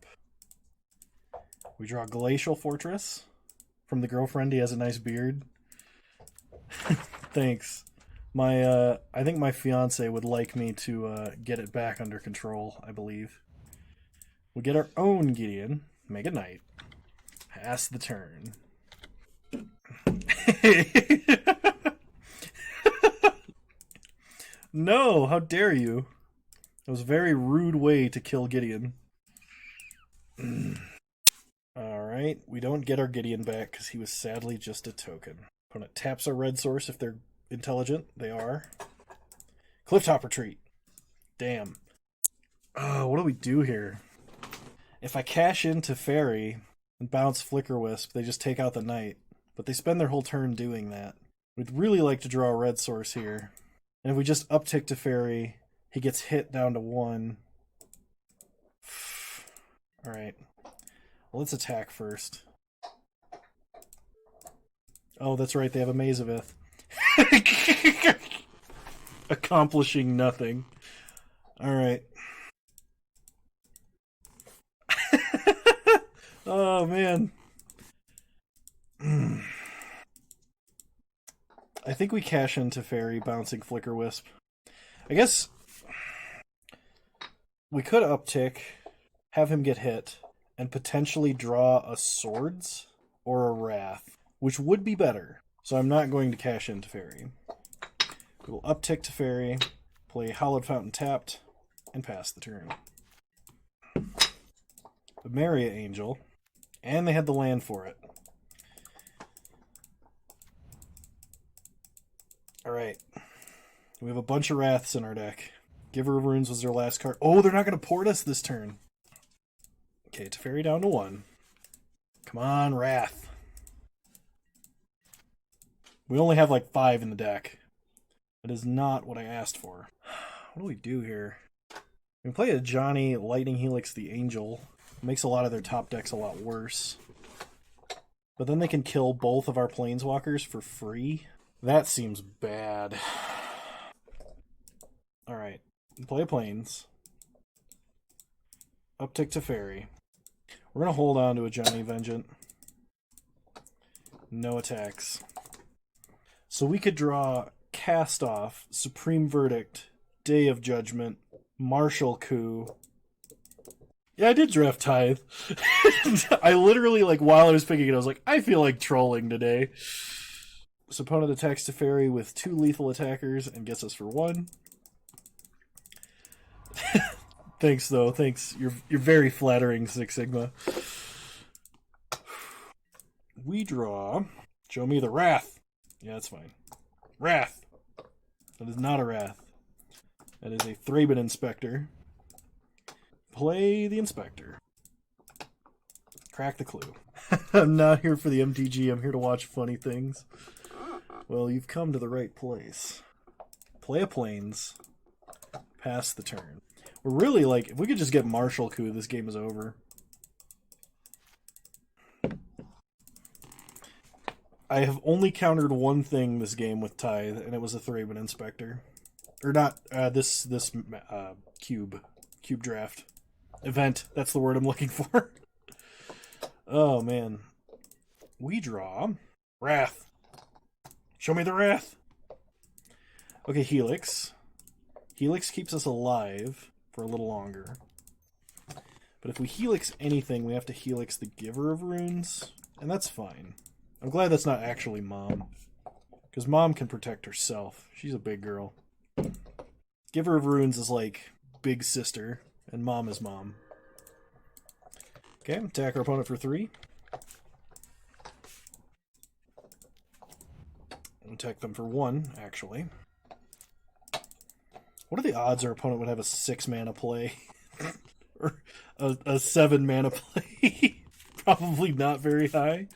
We draw Glacial Fortress. From the girlfriend, he has a nice beard. Thanks. I think my fiance would like me to get it back under control, I believe. We get our own Gideon. Make a knight. Pass the turn. No, how dare you? That was a very rude way to kill Gideon. Alright, we don't get our Gideon back because he was sadly just a token. Opponent taps our red source if they're intelligent. They are. Clifftop Retreat. Damn. What do we do here? If I cash into Fairy and bounce Flicker Wisp, they just take out the Knight. But they spend their whole turn doing that. We'd really like to draw a red source here. And if we just uptick to Fairy, he gets hit down to 1. Alright. Well, let's attack first. Oh, that's right, they have a Mazavith. Accomplishing nothing. Alright. Oh, man. I think we cash into Fairy, bouncing Flicker Wisp. I guess we could uptick, have him get hit, and potentially draw a Swords or a Wrath, which would be better. So I'm not going to cash into Fairy. We'll uptick to Fairy, play Hallowed Fountain tapped, and pass the turn. The Maria Angel, and they had the land for it. Alright. We have a bunch of Wraths in our deck. Giver of Runes was their last card. Oh, they're not going to port us this turn. Okay, Teferi down to 1. Come on, Wrath. We only have like 5 in the deck. That is not what I asked for. What do we do here? We play a Johnny Lightning Helix the Angel. It makes a lot of their top decks a lot worse. But then they can kill both of our Planeswalkers for free. That seems bad. Alright. Play a Plains. Uptick to Fairy. We're going to hold on to a Johnny Vengeant. No attacks. So we could draw Cast Off, Supreme Verdict, Day of Judgment, Martial Coup. Yeah, I did draft Tithe. I literally, like, while I was picking it, I was like, I feel like trolling today. So opponent attacks Teferi with 2 lethal attackers and gets us for 1. Thanks, though. Thanks. You're very flattering, Six Sigma. We draw... Show me the Wrath. Yeah, that's fine. Wrath. That is not a Wrath. That is a Thraben Inspector. Play the Inspector. Crack the clue. I'm not here for the MTG. I'm here to watch funny things. Well, you've come to the right place. Play a Plains. Pass the turn. We're really like, if we could just get Martial Coup, this game is over. I have only countered one thing this game with Tithe, and it was a Thraben Inspector. Or not, this cube draft. Event, that's the word I'm looking for. Oh, man. We draw Wrath. Show me the Wrath. Okay, Helix. Helix keeps us alive for a little longer. But if we Helix anything, we have to Helix the Giver of Runes, and that's fine. I'm glad that's not actually Mom. Because Mom can protect herself. She's a big girl. Giver of Runes is like big sister, and Mom is Mom. Okay, attack our opponent for 3. Attack them for 1, actually. What are the odds our opponent would have a 6-mana play? Or a 7-mana play? Probably not very high.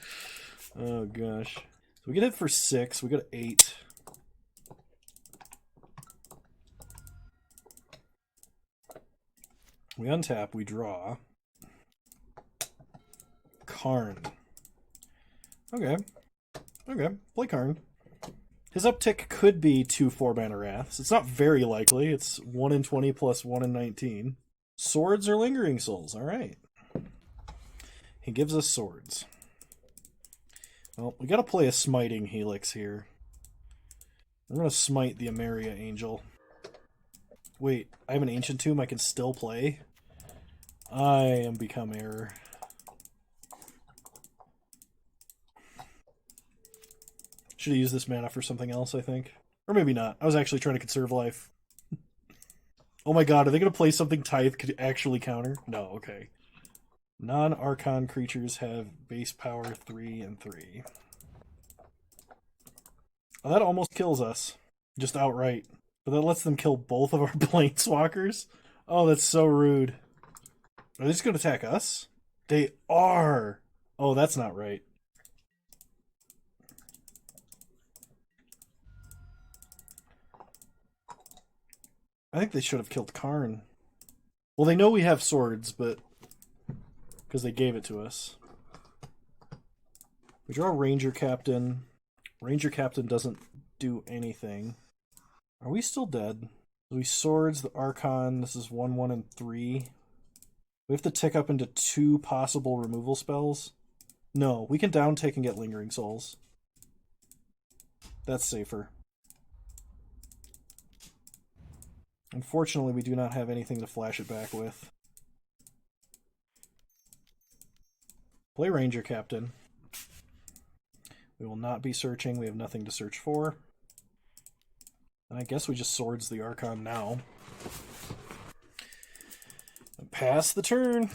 Oh, gosh. So we get it for 6. We got 8. We untap. We draw. Karn. Okay. Okay. Play Karn. His uptick could be 2 4-mana Wraths. It's not very likely. It's 1 in 20 plus 1 in 19. Swords or Lingering Souls. Alright. He gives us swords. Well, we gotta play a Smiting Helix here. We're gonna smite the Ameria Angel. Wait, I have an Ancient Tomb I can still play? I am become error. Should have used this mana for something else, I think. Or maybe not. I was actually trying to conserve life. Oh my god, are they going to play something Tithe could actually counter? No, okay. Non-Archon creatures have base power 3 and 3. Oh, that almost kills us. Just outright. But that lets them kill both of our Planeswalkers? Oh, that's so rude. Are they just going to attack us? They are! Oh, that's not right. I think they should have killed Karn. Well, they know we have swords, but... because they gave it to us. We draw Ranger Captain. Ranger Captain doesn't do anything. Are we still dead? We swords the Archon. This is 1, 1, and 3. We have to tick up into 2 possible removal spells. No, we can down tick and get Lingering Souls. That's safer. Unfortunately, we do not have anything to flash it back with. Play Ranger Captain. We will not be searching. We have nothing to search for. And I guess we just swords the Archon now. And pass the turn.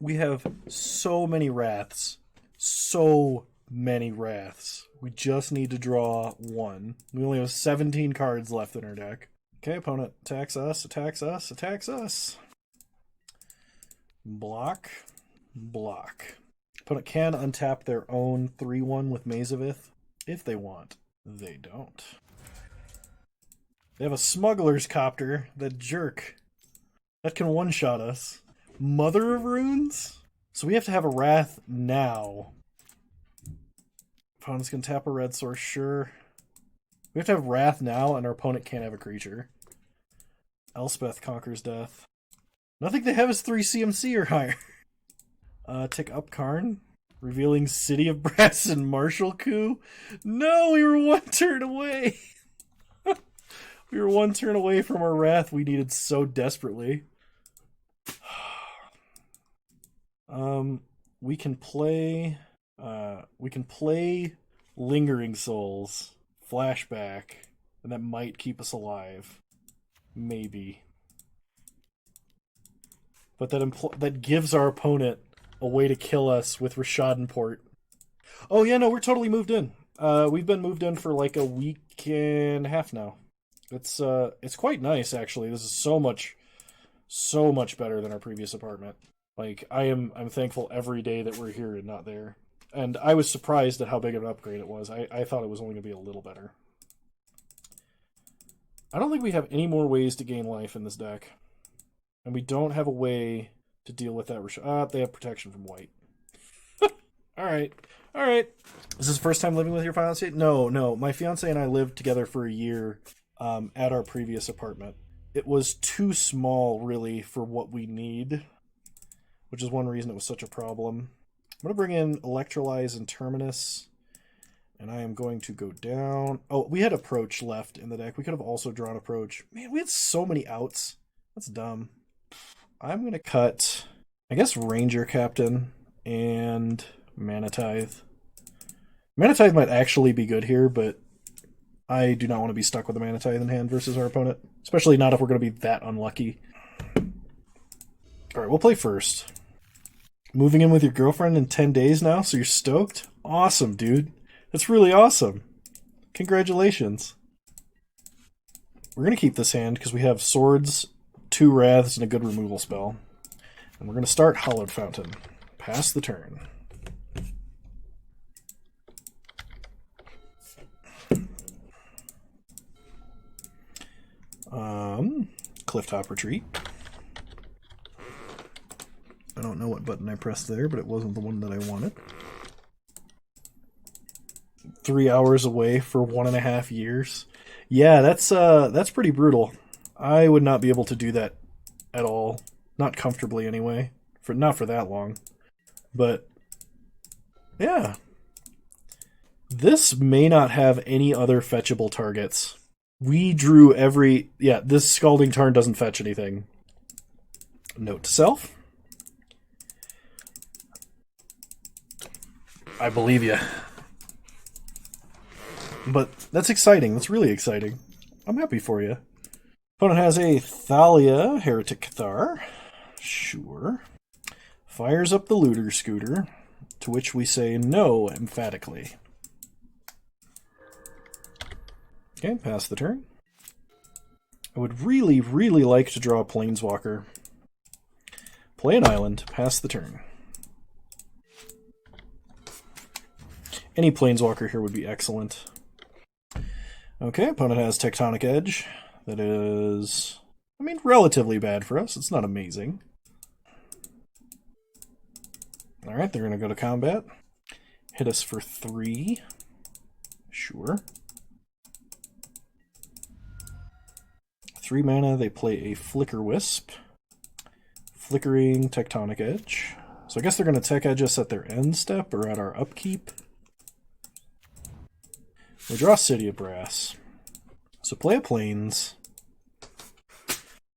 We have so many Wraths. So many Wraths. We just need to draw 1. We only have 17 cards left in our deck. Okay, opponent attacks us, attacks us, attacks us. Block, block. Opponent can untap their own 3/1 with Maze of Ith if they want. They don't. They have a Smuggler's Copter, that jerk. That can one-shot us. Mother of Runes? So we have to have a Wrath now. Opponent's gonna tap a red source, sure. We have to have Wrath now, and our opponent can't have a creature. Elspeth conquers death. Nothing they have is 3 CMC or higher. Tick up Karn. Revealing City of Brass and Martial Coup. No, we were 1 turn away. We were 1 turn away from our Wrath we needed so desperately. We can play Lingering Souls, Flashback, and that might keep us alive. Maybe. But that gives our opponent a way to kill us with Rishadan Port. Oh yeah, no, we're totally moved in. We've been moved in for like a week and a half now. It's quite nice actually. This is so much better than our previous apartment. Like I'm thankful every day that we're here and not there. And I was surprised at how big of an upgrade it was. I thought it was only going to be a little better. I don't think we have any more ways to gain life in this deck. And we don't have a way to deal with that. They have protection from white. Alright. Alright. Is this the first time living with your fiancé? No. My fiancé and I lived together for a year at our previous apartment. It was too small, really, for what we need. Which is one reason it was such a problem. I'm going to bring in Electrolyze and Terminus. And I am going to go down. Oh, we had Approach left in the deck. We could have also drawn Approach. Man, we had so many outs. That's dumb. I'm going to cut, I guess, Ranger Captain and Mana Tithe. Mana Tithe might actually be good here, but I do not want to be stuck with a Mana Tithe in hand versus our opponent. Especially not if we're going to be that unlucky. Alright, we'll play first. Moving in with your girlfriend in 10 days now, so you're stoked? Awesome, dude. That's really awesome. Congratulations. We're going to keep this hand because we have swords, 2 Wraths, and a good removal spell. And we're going to start Hallowed Fountain. Pass the turn. Clifftop Retreat. I don't know what button I pressed there, but it wasn't the one that I wanted. 3 hours away for 1.5 years. Yeah, that's pretty brutal. I would not be able to do that at all. Not comfortably anyway. Not for that long. But yeah. This may not have any other fetchable targets. We drew every... Yeah, this Scalding Tarn doesn't fetch anything. Note to self. I believe you. But that's exciting. That's really exciting. I'm happy for you. Opponent has a Thalia, Heretic Cathar. Sure. Fires up the Looter Scooter, to which we say no emphatically. Okay, pass the turn. I would really, really like to draw a Planeswalker. Play an island, pass the turn. Any Planeswalker here would be excellent. Okay, opponent has Tectonic Edge. That is, I mean, relatively bad for us. It's not amazing. Alright, they're going to go to combat. Hit us for 3. Sure. 3 mana, they play a Flicker Wisp. Flickering Tectonic Edge. So I guess they're going to Tech Edge us at their end step or at our upkeep. We draw City of Brass. So play a Plains.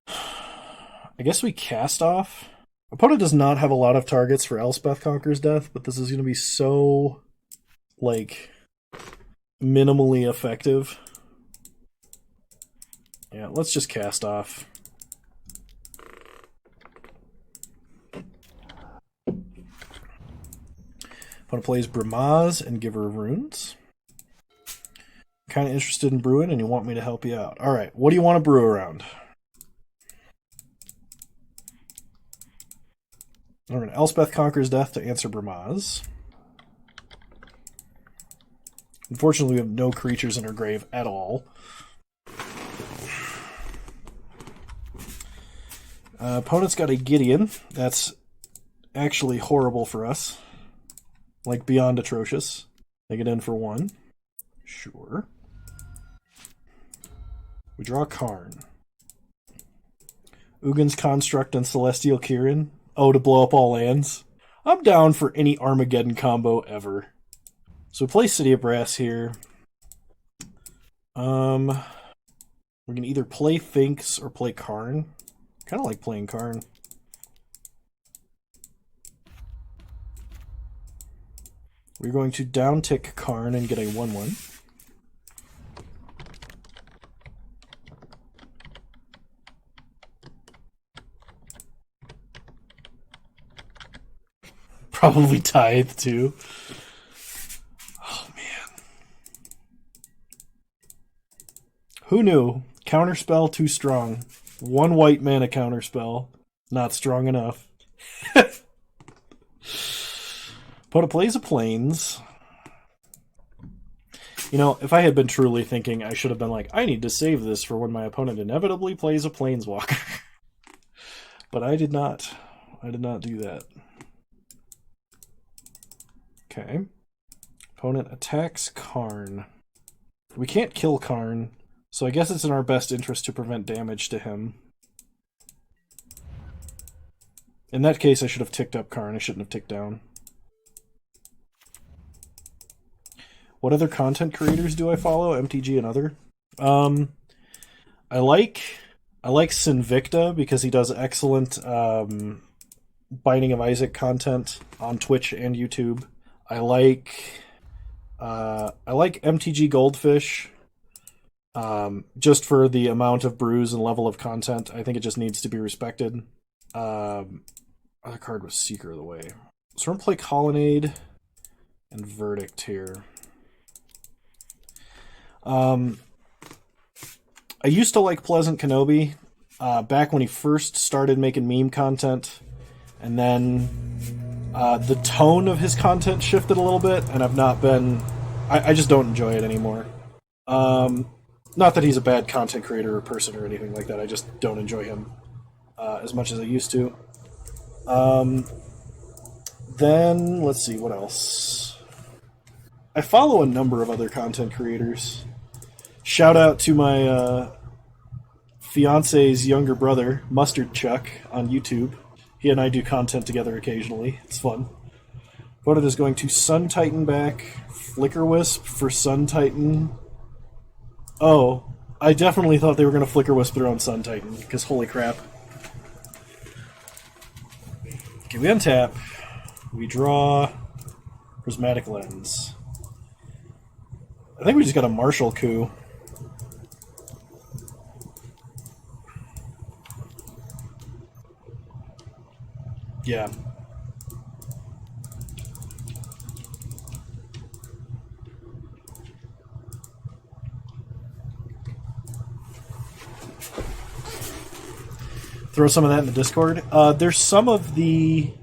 I guess we cast off. Opponent does not have a lot of targets for Elspeth Conquers Death, but this is going to be so, like, minimally effective. Yeah, let's just cast off. Opponent plays Brimaz and Giver of Runes. Kind of interested in brewing, and you want me to help you out. All right, what do you want to brew around? We're going to Elspeth Conquers Death to answer Bramaz. Unfortunately, we have no creatures in our grave at all. Opponent's got a Gideon. That's actually horrible for us. Like, beyond atrocious. They get in for 1. Sure. We draw Karn. Ugin's Construct and Celestial Kirin. Oh, to blow up all lands. I'm down for any Armageddon combo ever. So we play City of Brass here. We're going to either play Finks or play Karn. Kind of like playing Karn. We're going to down-tick Karn and get a 1/1. Probably Tithe, too. Oh, man. Who knew? Counterspell too strong. 1 white mana counterspell. Not strong enough. Opponent plays a Plains. You know, if I had been truly thinking, I should have been like, I need to save this for when my opponent inevitably plays a Planeswalker. But I did not. I did not do that. Okay. Opponent attacks Karn. We can't kill Karn, so I guess it's in our best interest to prevent damage to him. In that case, I should have ticked up Karn. I shouldn't have ticked down. What other content creators do I follow? MTG and other? I like Sinvicta because he does excellent Binding of Isaac content on Twitch and YouTube. I like MTG Goldfish just for the amount of brews and level of content. I think it just needs to be respected. Other card was Seeker of the Way. So we're gonna play Colonnade and Verdict here. I used to like Pleasant Kenobi back when he first started making meme content, and then the tone of his content shifted a little bit, and I've not been... I just don't enjoy it anymore. Not that he's a bad content creator or person or anything like that, I just don't enjoy him as much as I used to. Then, let's see, what else? I follow a number of other content creators. Shout out to my fiance's younger brother, Mustard Chuck, on YouTube. He and I do content together occasionally. It's fun. Opponent is going to Sun Titan back, Flicker Wisp for Sun Titan. Oh, I definitely thought they were going to Flicker Wisp their own Sun Titan, because holy crap. Okay, we untap. We draw Prismatic Lens. I think we just got a Marshall coup. Yeah. Throw some of that in the Discord. There's some of the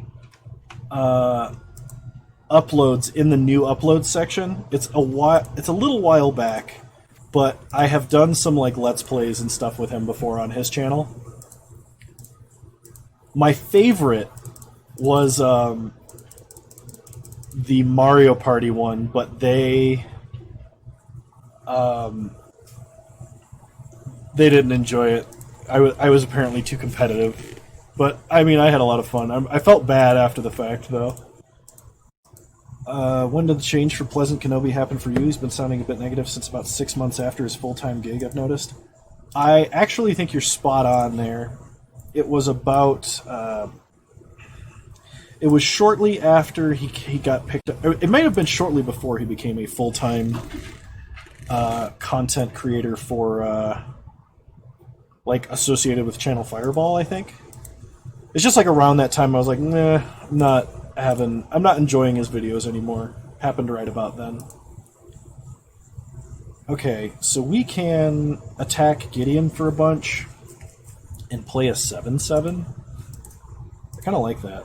uploads in the new uploads section. It's a little while back, but I have done some like Let's Plays and stuff with him before on his channel. My favorite was the Mario Party one, but they didn't enjoy it. I was apparently too competitive, but I mean I had a lot of fun. I felt bad after the fact though. When did the change for Pleasant Kenobi happen for you? He's been sounding a bit negative since about 6 months after his full-time gig, I've noticed. I actually think you're spot on there. It was about... it was shortly after he got picked up. It might have been shortly before he became a full-time content creator for... like, associated with Channel Fireball, I think. It's just like around that time I was like, nah, I'm not enjoying his videos anymore. Happened right about then. Okay, so we can attack Gideon for a bunch and play a 7/7. I kind of like that.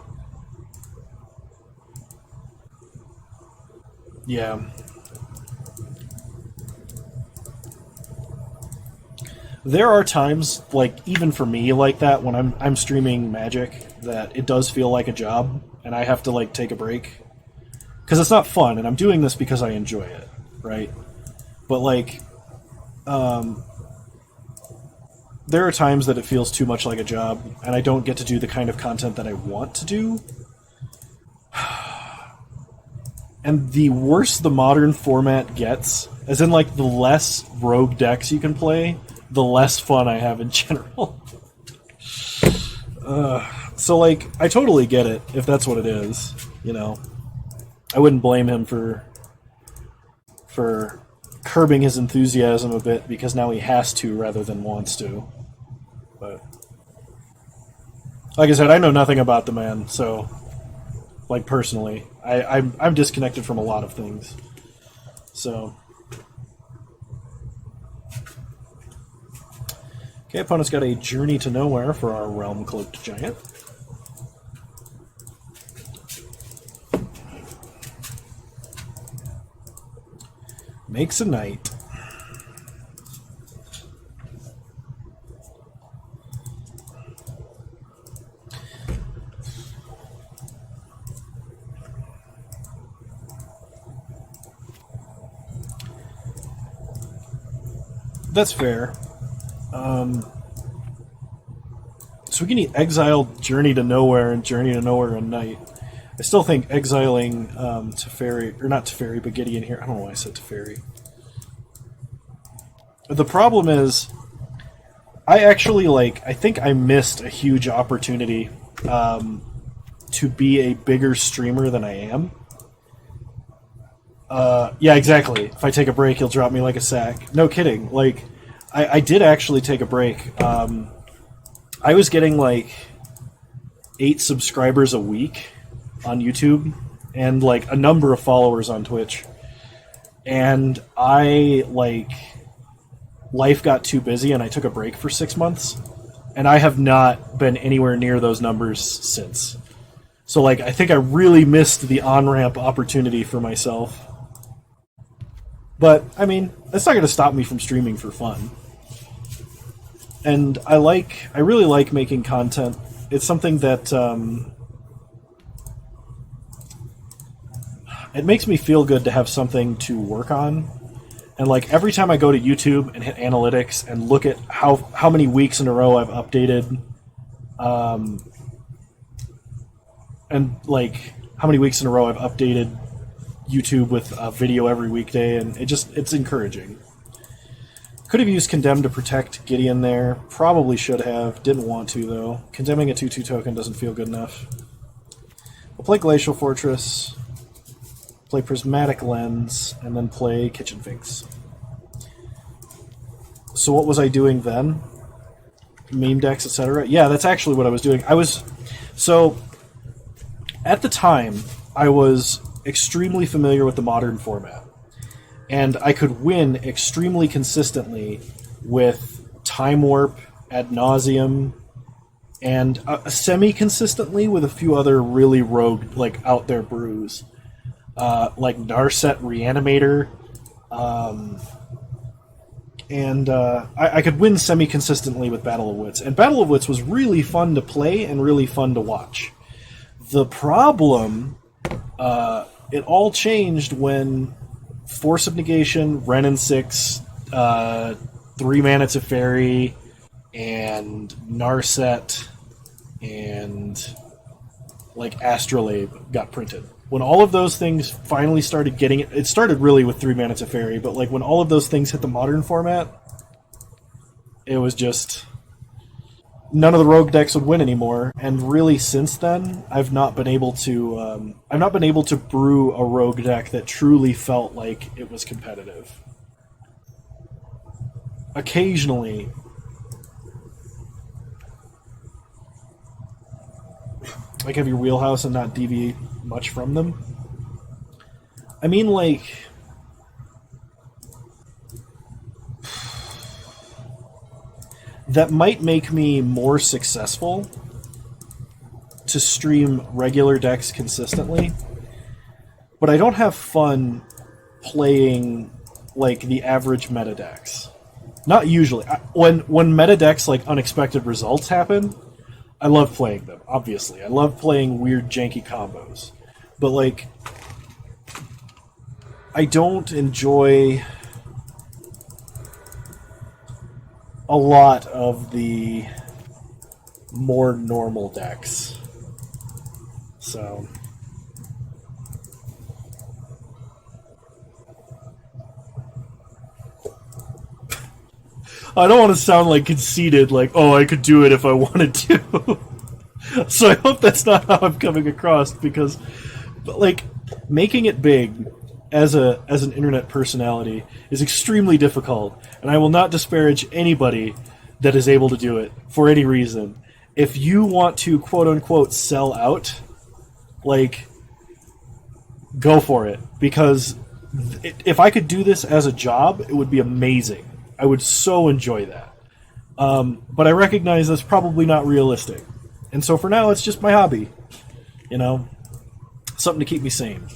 Yeah. There are times, like even for me, like that when I'm streaming Magic, that it does feel like a job, and I have to like take a break because it's not fun, and I'm doing this because I enjoy it, right? But like, there are times that it feels too much like a job, and I don't get to do the kind of content that I want to do. And the worse the modern format gets, as in like the less rogue decks you can play, the less fun I have in general. So like, I totally get it if that's what it is. You know, I wouldn't blame him for curbing his enthusiasm a bit because now he has to rather than wants to. But like I said, I know nothing about the man, so like personally, I'm disconnected from a lot of things. So okay, opponent's got a Journey to Nowhere for our Realm Cloaked Giant. Makes a Knight. That's fair. So we can exile Journey to Nowhere and Journey to Nowhere and Knight. I still think exiling Teferi, or not Teferi, but Gideon here. I don't know why I said Teferi. The problem is, I actually I think I missed a huge opportunity to be a bigger streamer than I am. Yeah, exactly. If I take a break, he'll drop me like a sack. No kidding. Like, I did actually take a break. I was getting like 8 subscribers a week on YouTube and like a number of followers on Twitch. And I life got too busy and I took a break for 6 months. And I have not been anywhere near those numbers since. So like, I think I really missed the on-ramp opportunity for myself. But, I mean, that's not going to stop me from streaming for fun. And I really like making content. It's something that, it makes me feel good to have something to work on. And like, every time I go to YouTube and hit analytics and look at how many weeks in a row I've updated, and like, how many weeks in a row I've updated YouTube with a video every weekday, and it's encouraging. Could have used Condemn to protect Gideon there. Probably should have. Didn't want to, though. Condemning a 2/2 token doesn't feel good enough. We'll play Glacial Fortress, play Prismatic Lens, and then play Kitchen Finks. So what was I doing then? Meme decks, etc.? Yeah, that's actually what I was doing. So, at the time, I was extremely familiar with the modern format. And I could win extremely consistently with Time Warp, Ad Nauseam, and semi-consistently with a few other really rogue, like, out there brews. Like Narset Reanimator. I could win semi-consistently with Battle of Wits. And Battle of Wits was really fun to play and really fun to watch. The problem, it all changed when Force of Negation, Ren and 6, 3 mana Teferi, and Narset, and like Astrolabe got printed. When all of those things finally started getting it started really with 3 mana Teferi, but like when all of those things hit the modern format, it was just none of the rogue decks would win anymore. And really, since then, I've not been able to brew a rogue deck that truly felt like it was competitive. Occasionally, like, have your wheelhouse and not deviate much from them. I mean, like, that might make me more successful to stream regular decks consistently, but I don't have fun playing like the average meta decks. Not usually. When meta decks like unexpected results happen, I love playing them. Obviously, I love playing weird janky combos, but like I don't enjoy a lot of the more normal decks. So I don't want to sound like conceited, like, oh, I could do it if I wanted to. So I hope that's not how I'm coming across, because, but like, making it big as an internet personality is extremely difficult, and I will not disparage anybody that is able to do it for any reason. If you want to quote unquote sell out, like, go for it, because if I could do this as a job, it would be amazing. I would so enjoy that. But I recognize that's probably not realistic. And so for now, it's just my hobby. You know? Something to keep me sane.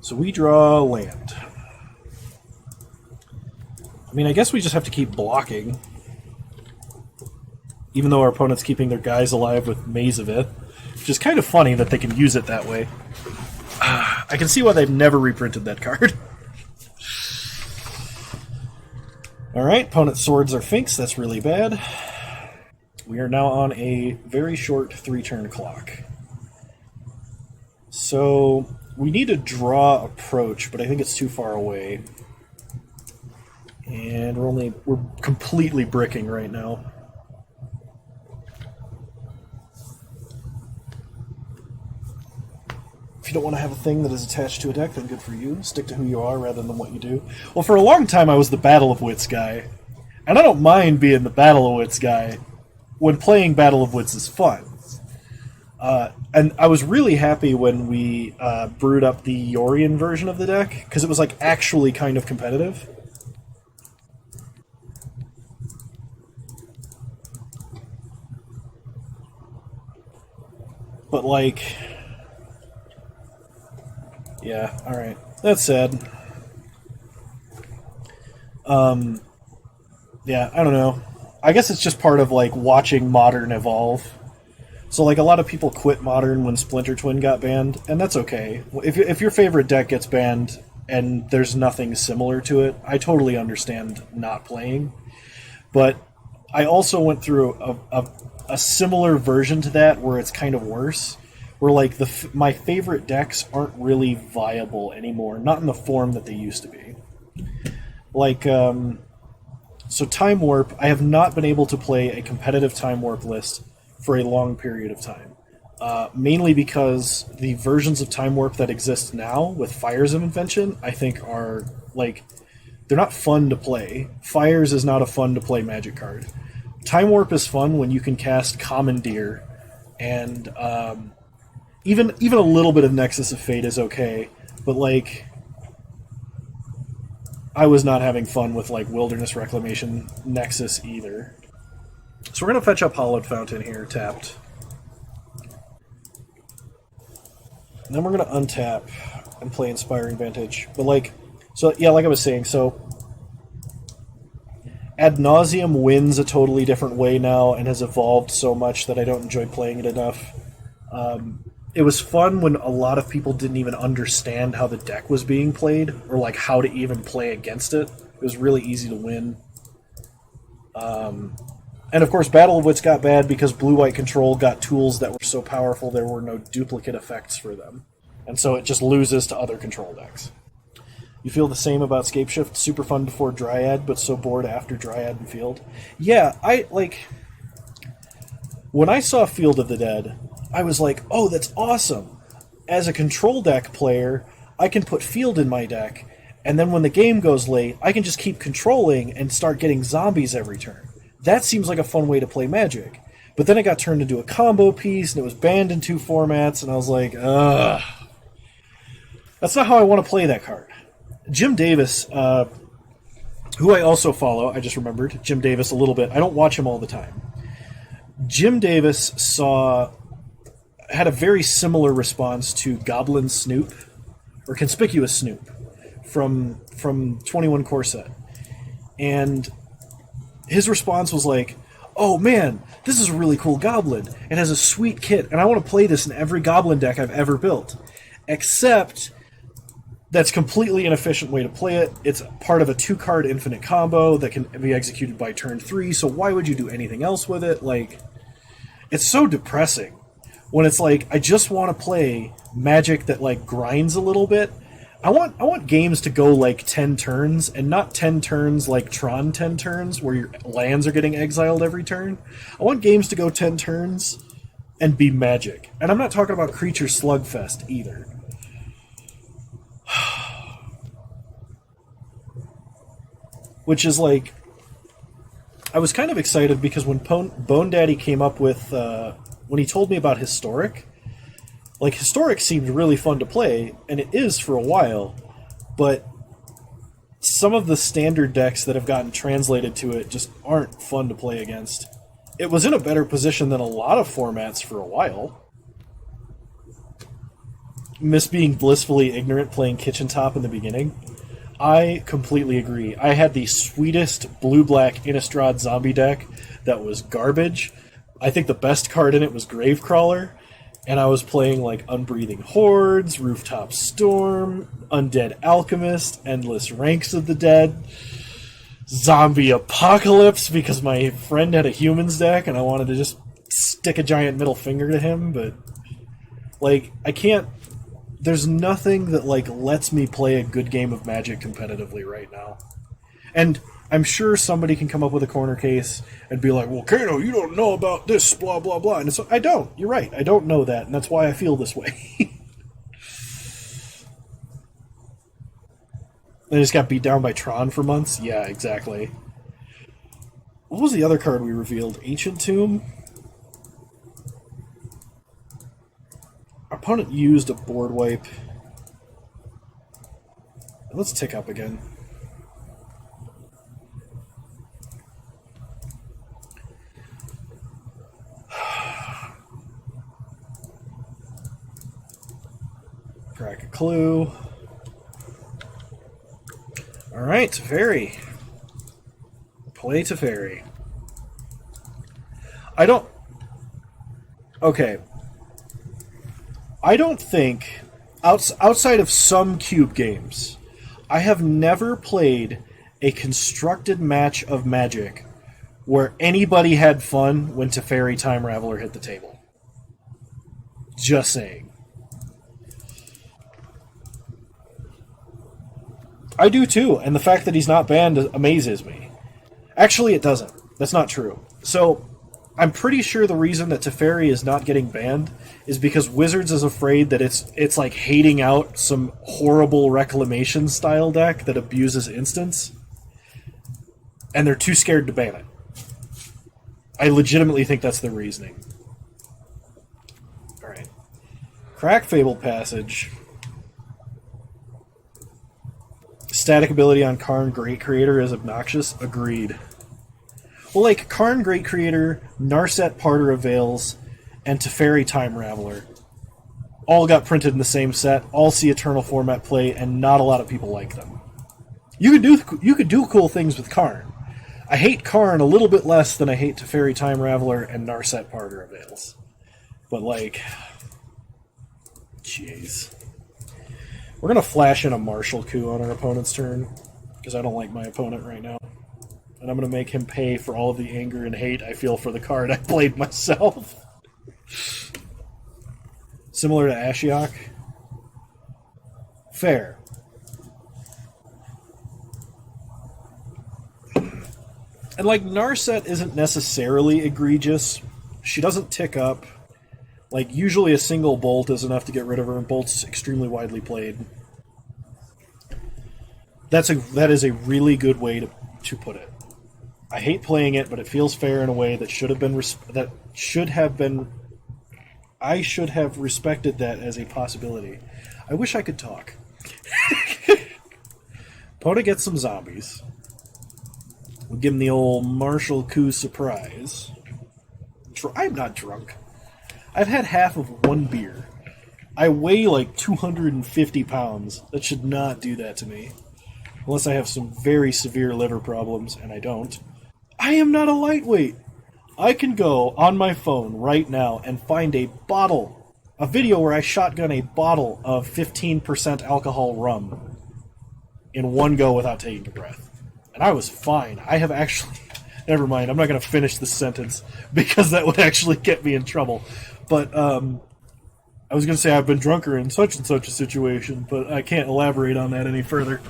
So we draw land. I mean, I guess we just have to keep blocking. Even though our opponent's keeping their guys alive with Maze of It. Which is kind of funny that they can use it that way. I can see why they've never reprinted that card. Alright, opponent's swords are Finks, that's really bad. We are now on a very short 3-turn clock. So, we need to draw approach, but I think it's too far away. And we're completely bricking right now. If you don't want to have a thing that is attached to a deck, then good for you. Stick to who you are rather than what you do. Well, for a long time I was the Battle of Wits guy. And I don't mind being the Battle of Wits guy when playing Battle of Wits is fun. And I was really happy when we brewed up the Yorian version of the deck, because it was like actually kind of competitive. But like... yeah, alright. That's sad. Yeah, I don't know. I guess it's just part of, like, watching Modern evolve. So, like, a lot of people quit Modern when Splinter Twin got banned, and that's okay. If your favorite deck gets banned and there's nothing similar to it, I totally understand not playing. But I also went through a similar version to that where it's kind of worse. Where like my favorite decks aren't really viable anymore, not in the form that they used to be. Like, so Time Warp, I have not been able to play a competitive Time Warp list for a long period of time. Mainly because the versions of Time Warp that exist now with Fires of Invention, I think are, like, they're not fun to play. Fires is not a fun to play Magic card. Time Warp is fun when you can cast Commandeer and, Even a little bit of Nexus of Fate is okay, but like I was not having fun with like Wilderness Reclamation Nexus either. So we're gonna fetch up Hollowed Fountain here, tapped. And then we're gonna untap and play Inspiring Vantage. But like, so yeah, like I was saying, so Ad Nauseam wins a totally different way now and has evolved so much that I don't enjoy playing it enough. It was fun when a lot of people didn't even understand how the deck was being played, or like how to even play against it. It was really easy to win. And of course, Battle of Wits got bad because Blue-White Control got tools that were so powerful there were no duplicate effects for them. And so it just loses to other control decks. You feel the same about Scapeshift? Super fun before Dryad, but so bored after Dryad and Field? Yeah, when I saw Field of the Dead, I was like, oh, that's awesome. As a control deck player, I can put Field in my deck, and then when the game goes late, I can just keep controlling and start getting zombies every turn. That seems like a fun way to play Magic. But then it got turned into a combo piece, and it was banned in 2 formats, and I was like, ugh. That's not how I want to play that card. Jim Davis who I also follow, I just remembered, Jim Davis a little bit. I don't watch him all the time. Jim Davis had a very similar response to Goblin Snoop, or Conspicuous Snoop, from 21 Core Set. And his response was like, oh man, this is a really cool Goblin. It has a sweet kit, and I want to play this in every Goblin deck I've ever built. Except that's completely inefficient way to play it. It's part of a 2-card infinite combo that can be executed by turn 3, so why would you do anything else with it? Like, it's so depressing when it's like, I just want to play Magic that like grinds a little bit. I want games to go like 10 turns, and not 10 turns like Tron 10 turns, where your lands are getting exiled every turn. I want games to go 10 turns and be Magic. And I'm not talking about Creature Slugfest either. Which is like, I was kind of excited because when Bone Daddy came up with, when he told me about Historic, like, Historic seemed really fun to play, and it is for a while, but some of the standard decks that have gotten translated to it just aren't fun to play against. It was in a better position than a lot of formats for a while. Miss being blissfully ignorant playing Kitchen Top in the beginning. I completely agree. I had the sweetest blue-black Innistrad zombie deck that was garbage. I think the best card in it was Gravecrawler, and I was playing like Unbreathing Hordes, Rooftop Storm, Undead Alchemist, Endless Ranks of the Dead, Zombie Apocalypse, because my friend had a humans deck and I wanted to just stick a giant middle finger to him, but like, I can't. There's nothing that like lets me play a good game of Magic competitively right now. And I'm sure somebody can come up with a corner case and be like, well, Kano, you don't know about this, blah, blah, blah. And I don't. You're right. I don't know that, and that's why I feel this way. I just got beat down by Tron for months? Yeah, exactly. What was the other card we revealed? Ancient Tomb? Our opponent used a board wipe. Let's tick up again. Crack a clue. Alright, Teferi. Play Teferi. Okay. I don't think, outside of some cube games, I have never played a constructed match of Magic where anybody had fun when Teferi Time Raveler hit the table. Just saying. I do too, and the fact that he's not banned amazes me. Actually, it doesn't. That's not true. So, I'm pretty sure the reason that Teferi is not getting banned is because Wizards is afraid that it's like hating out some horrible Reclamation style deck that abuses instants, and they're too scared to ban it. I legitimately think that's the reasoning. Alright. Crack Fabled Passage. Static ability on Karn Great Creator is obnoxious. Agreed. Well, like, Karn Great Creator, Narset Parter of Veils, and Teferi Time Raveler all got printed in the same set, all see Eternal format play, and not a lot of people like them. You could do cool things with Karn. I hate Karn a little bit less than I hate Teferi Time Raveler and Narset Parter of Veils. But, like, jeez. We're going to flash in a Martial Coup on our opponent's turn, because I don't like my opponent right now. And I'm going to make him pay for all of the anger and hate I feel for the card I played myself. Similar to Ashiok. Fair. And, like, Narset isn't necessarily egregious. She doesn't tick up. Like, usually a single bolt is enough to get rid of her, and bolt's extremely widely played. That is a really good way to put it. I hate playing it, but it feels fair in a way that I should have respected that as a possibility. I wish I could talk. Opponent gets some zombies. We'll give him the old Marshall Coup surprise. I'm not drunk. I've had half of one beer. I weigh like 250 pounds. That should not do that to me. Unless I have some very severe liver problems, and I don't. I am not a lightweight. I can go on my phone right now and find a video where I shotgun a bottle of 15% alcohol rum in one go without taking a breath. And I was fine. I have actually... Never mind, I'm not going to finish this sentence because that would actually get me in trouble. But I was going to say I've been drunker in such and such a situation, but I can't elaborate on that any further.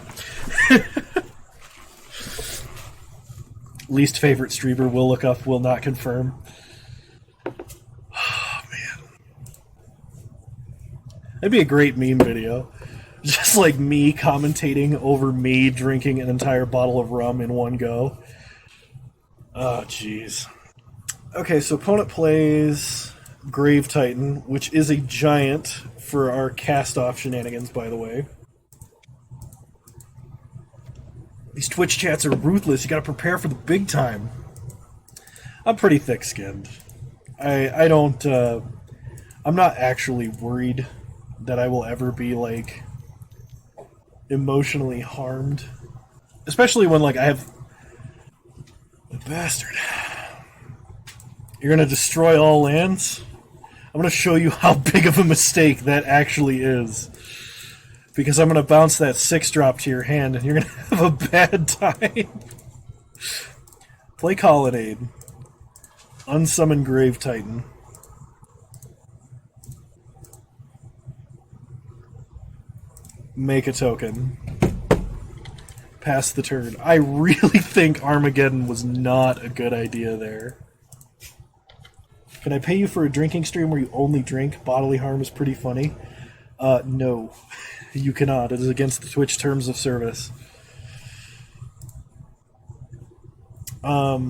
Least favorite streamer will look up, will not confirm. Oh, man. That'd be a great meme video. Just like me commentating over me drinking an entire bottle of rum in one go. Oh, jeez. Okay, so opponent plays Grave Titan, which is a giant for our cast-off shenanigans, by the way. These Twitch chats are ruthless. You gotta prepare for the big time. I'm pretty thick-skinned. I don't, I'm not actually worried that I will ever be, like, emotionally harmed. Especially when, like, I have... The bastard. You're gonna destroy all lands? I'm gonna show you how big of a mistake that actually is. Because I'm gonna bounce that 6-drop to your hand and you're gonna have a bad time. Play Colonnade. Unsummon Grave Titan. Make a token. Pass the turn. I really think Armageddon was not a good idea there. Can I pay you for a drinking stream where you only drink? Bodily harm is pretty funny. No. You cannot. It is against the Twitch terms of service. I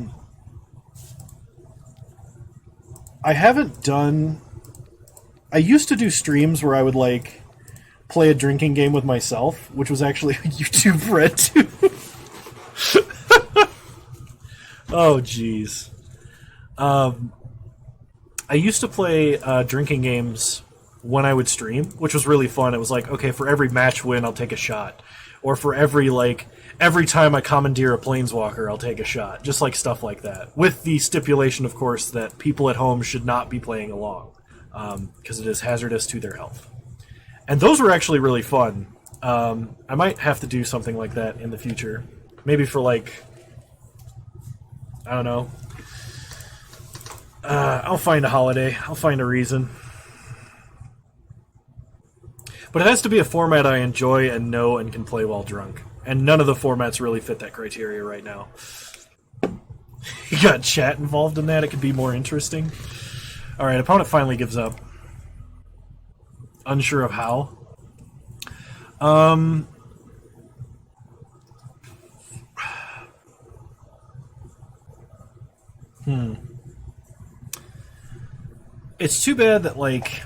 haven't done... I used to do streams where I would, like, play a drinking game with myself, which was actually a YouTube red too. Oh, jeez. I used to play drinking games when I would stream, which was really fun. It was like, okay, for every match win, I'll take a shot. Or for every time I commandeer a planeswalker, I'll take a shot. Just like stuff like that. With the stipulation, of course, that people at home should not be playing along, because it is hazardous to their health. And those were actually really fun. I might have to do something like that in the future. Maybe for, like, I don't know. I'll find a holiday. I'll find a reason. But it has to be a format I enjoy and know and can play while drunk. And none of the formats really fit that criteria right now. You got chat involved in that, it could be more interesting. Alright, opponent finally gives up. Unsure of how. It's too bad that, like...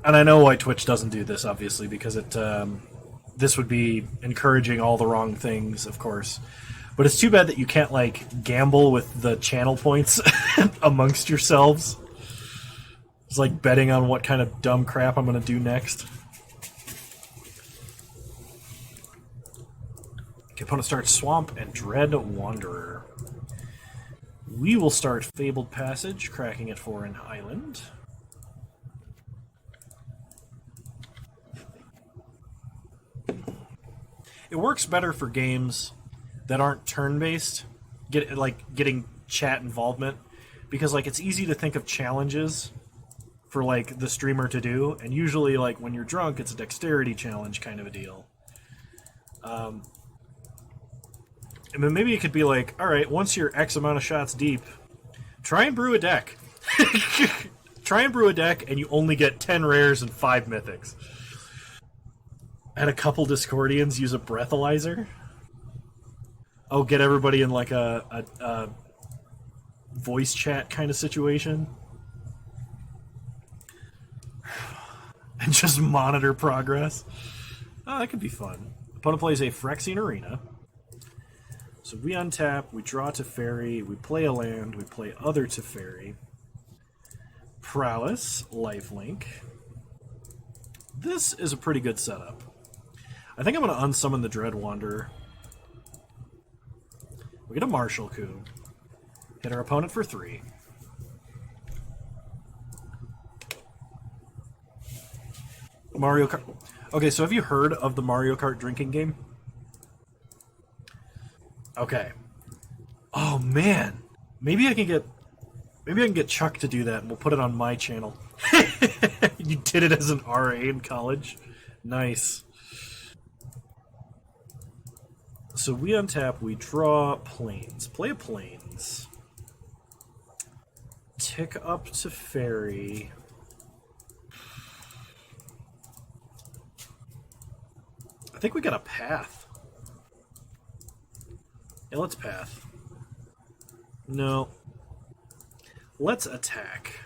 And I know why Twitch doesn't do this, obviously, because it this would be encouraging all the wrong things, of course. But it's too bad that you can't, like, gamble with the channel points amongst yourselves. It's like betting on what kind of dumb crap I'm going to do next. Okay, opponent starts Swamp and Dread Wanderer. We will start Fabled Passage, cracking it for an island. It works better for games that aren't turn-based, getting chat involvement, because, like, it's easy to think of challenges for, like, the streamer to do, and usually, like, when you're drunk, it's a dexterity challenge kind of a deal. I mean, maybe it could be like, alright, once you're X amount of shots deep, try and brew a deck. Try and brew a deck, and you only get 10 rares and 5 mythics. And a couple Discordians use a breathalyzer. Oh, get everybody in like a voice chat kind of situation. And just monitor progress. Oh, that could be fun. Opponent plays a Phyrexian Arena. So we untap, we draw Teferi, we play a land, we play other Teferi. Prowess, lifelink. This is a pretty good setup. I think I'm going to unsummon the Dread Wanderer. We get a Martial Coup. Hit our opponent for 3. Mario Kart. Okay, so have you heard of the Mario Kart drinking game? Okay. Oh man, maybe I can get Chuck to do that, and we'll put it on my channel. You did it as an RA in college. Nice. So we untap, we draw Plains. Play a Plains. Tick up to Fairy. I think we got a Path. Yeah, let's Path. No. Let's attack.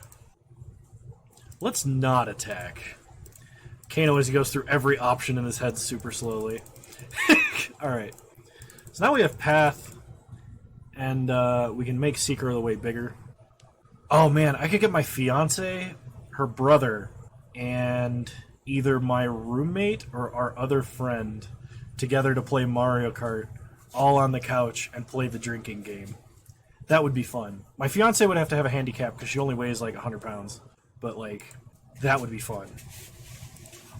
Let's not attack. Kano, as he goes through every option in his head super slowly. Alright. So now we have Path, and we can make Seeker of the Way bigger. Oh man, I could get my fiance, her brother, and either my roommate or our other friend together to play Mario Kart, all on the couch, and play the drinking game. That would be fun. My fiance would have to have a handicap because she only weighs like 100 pounds. But, like, that would be fun.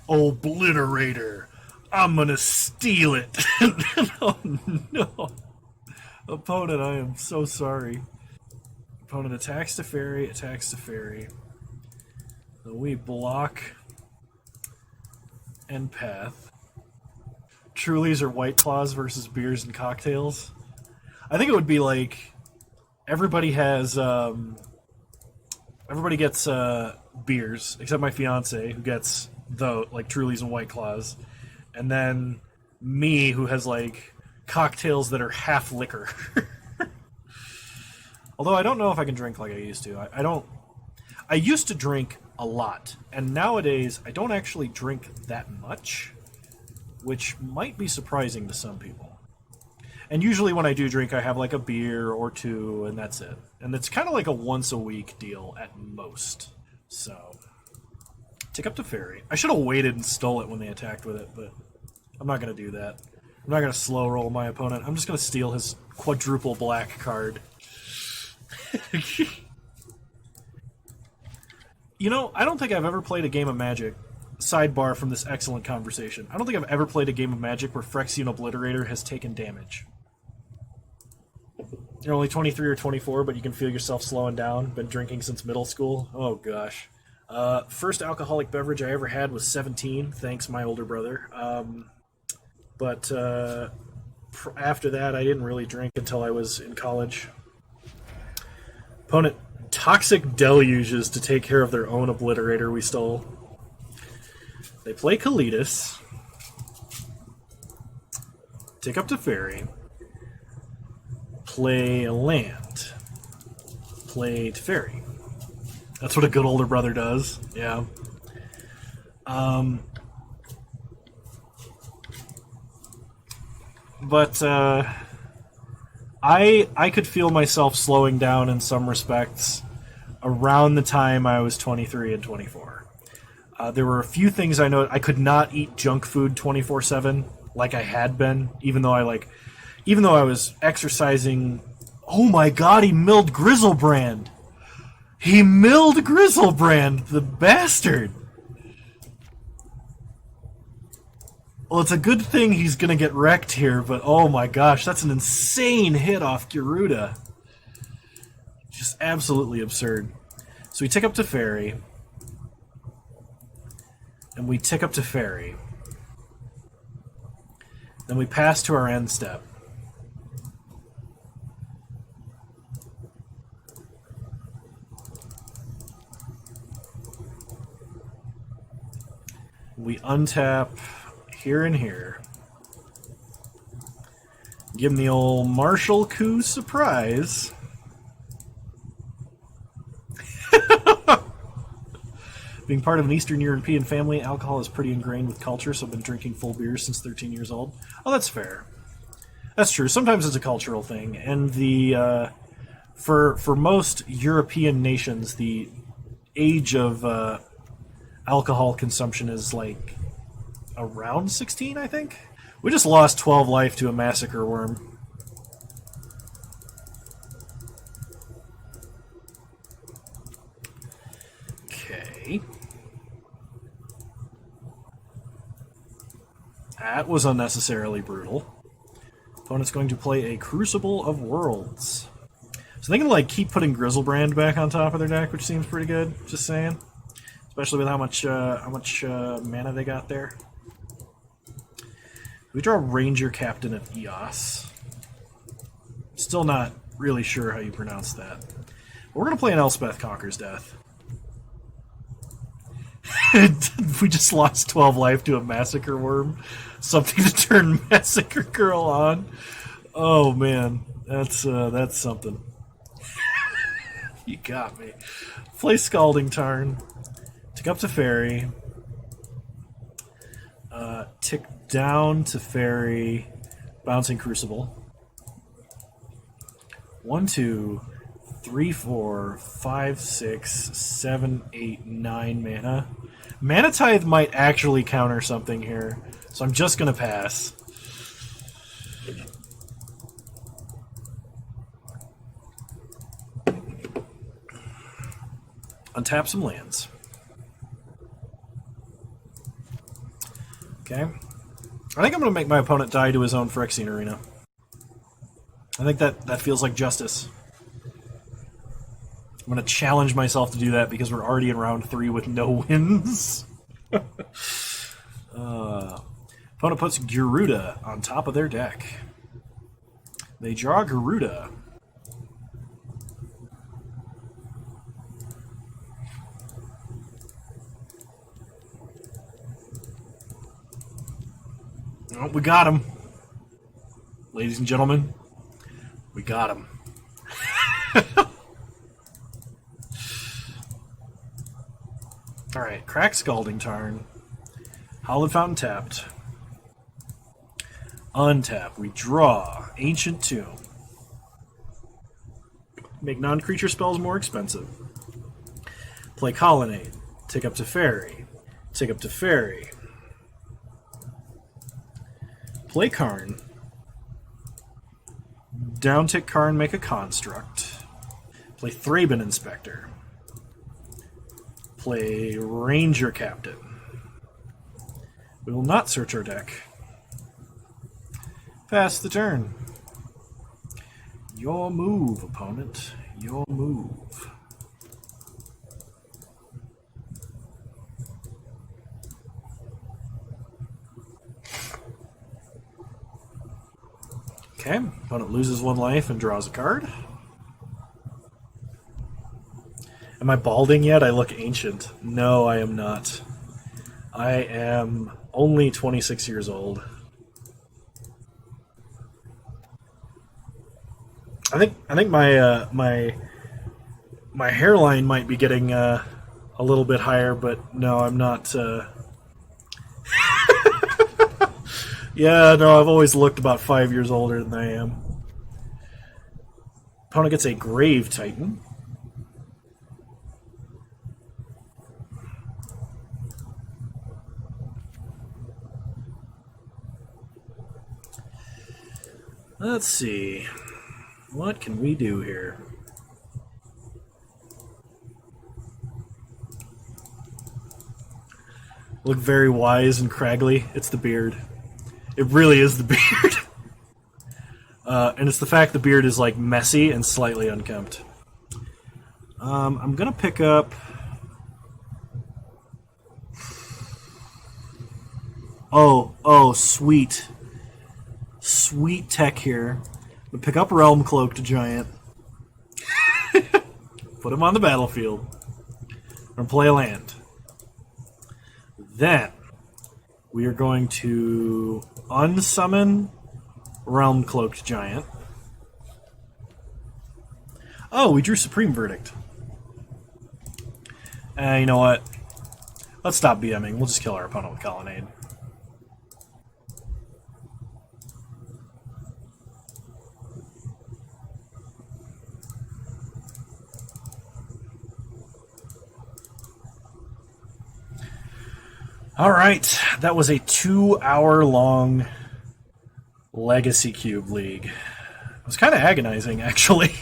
Obliterator! I'm gonna steal it! Oh, no. Opponent, I am so sorry. Opponent attacks to Fairy, attacks to Fairy. So we block and Path. Trulies or White Claws versus beers and cocktails. I think it would be like everybody has everybody gets beers except my fiance, who gets the like Trulies and White Claws, and then me, who has like cocktails that are half liquor. Although I don't know if I can drink like I used to. I don't. I used to drink a lot, and nowadays I don't actually drink that much, which might be surprising to some people. And usually when I do drink, I have like a beer or two, and that's it. And it's kind of like a once-a-week deal at most. So, tick up to Fairy. I should have waited and stole it when they attacked with it, but I'm not going to do that. I'm not going to slow roll my opponent. I'm just going to steal his quadruple black card. You know, I don't think I've ever played a game of Magic, sidebar from this excellent conversation, I don't think I've ever played a game of Magic where Phyrexian Obliterator has taken damage. You're only 23 or 24, but you can feel yourself slowing down. Been drinking since middle school. Oh, gosh. First alcoholic beverage I ever had was 17, thanks my older brother. But after that, I didn't really drink until I was in college. Opponent Toxic Deluges to take care of their own Obliterator we stole. They play Kalitas. Take up to Fairy. Play a land. Play Teferi. That's what a good older brother does. Yeah. But I could feel myself slowing down in some respects around the time I was 23 and 24. There were a few things I know. I could not eat junk food 24/7 like I had been, even though I was exercising. Oh my God! He milled Grizzlebrand. He milled Grizzlebrand, the bastard. Well, it's a good thing he's gonna get wrecked here, but oh my gosh, that's an insane hit off Garuda. Just absolutely absurd. So we tick up to Fairy. And we tick up to Fairy. Then we pass to our end step. We untap here and here. Give him the old Martial Coup surprise. Being part of an Eastern European family, alcohol is pretty ingrained with culture, so I've been drinking full beers since 13 years old. Oh, that's fair. That's true. Sometimes it's a cultural thing, and the for most European nations, the age of alcohol consumption is like around 16, I think. We just lost 12 life to a massacre worm. Okay. That was unnecessarily brutal. Opponent's going to play a Crucible of Worlds. So they can like keep putting Grizzlebrand back on top of their deck, which seems pretty good. Just saying, especially with how much mana they got there. We draw Ranger Captain of Eos. Still not really sure how you pronounce that. But we're gonna play an Elspeth Conquers Death. We just lost 12 life to a Massacre Worm. Something to turn Massacre Girl on. Oh man, that's something. You got me. Play Scalding Tarn. Tick up to Fairy. Tick down to Fairy. Bouncing Crucible. 1, 2, 3, 4, 5, 6, 7, 8, 9 mana. Mana Tithe might actually counter something here, so I'm just gonna pass. Untap some lands. Okay. I think I'm going to make my opponent die to his own Phyrexian Arena. I think that feels like justice. I'm going to challenge myself to do that because we're already in round 3 with no wins. Opponent puts Garuda on top of their deck. They draw Garuda. Oh, we got him. Ladies and gentlemen, we got him. Alright, crack Scalding Tarn. Hallowed Fountain tapped. Untap. We draw Ancient Tomb. Make non-creature spells more expensive. Play Colonnade. Tick up to Fairy. Tick up to Fairy. Play Karn. Downtick Karn, make a construct. Play Thraben Inspector. Play Ranger Captain. We will not search our deck. Pass the turn. Your move, opponent. Your move. Okay, opponent loses 1 life and draws a card. Am I balding yet? I look ancient. No, I am not. I am only 26 years old. I think my my hairline might be getting a little bit higher, but no, I'm not. Yeah, no, I've always looked about 5 years older than I am. Opponent gets a Grave Titan. Let's see. What can we do here? Look very wise and craggy. It's the beard. It really is the beard. And it's the fact the beard is like messy and slightly unkempt. I'm gonna pick up. Oh, sweet. Sweet tech here. I'm gonna pick up Realm Cloaked Giant. Put him on the battlefield. I'm gonna play a land. Then we are going to unsummon Realm Cloaked Giant. Oh, we drew Supreme Verdict. You know what? Let's stop BMing. We'll just kill our opponent with Colonnade. All right, that was a 2-hour-long Legacy Cube League. It was kind of agonizing, actually.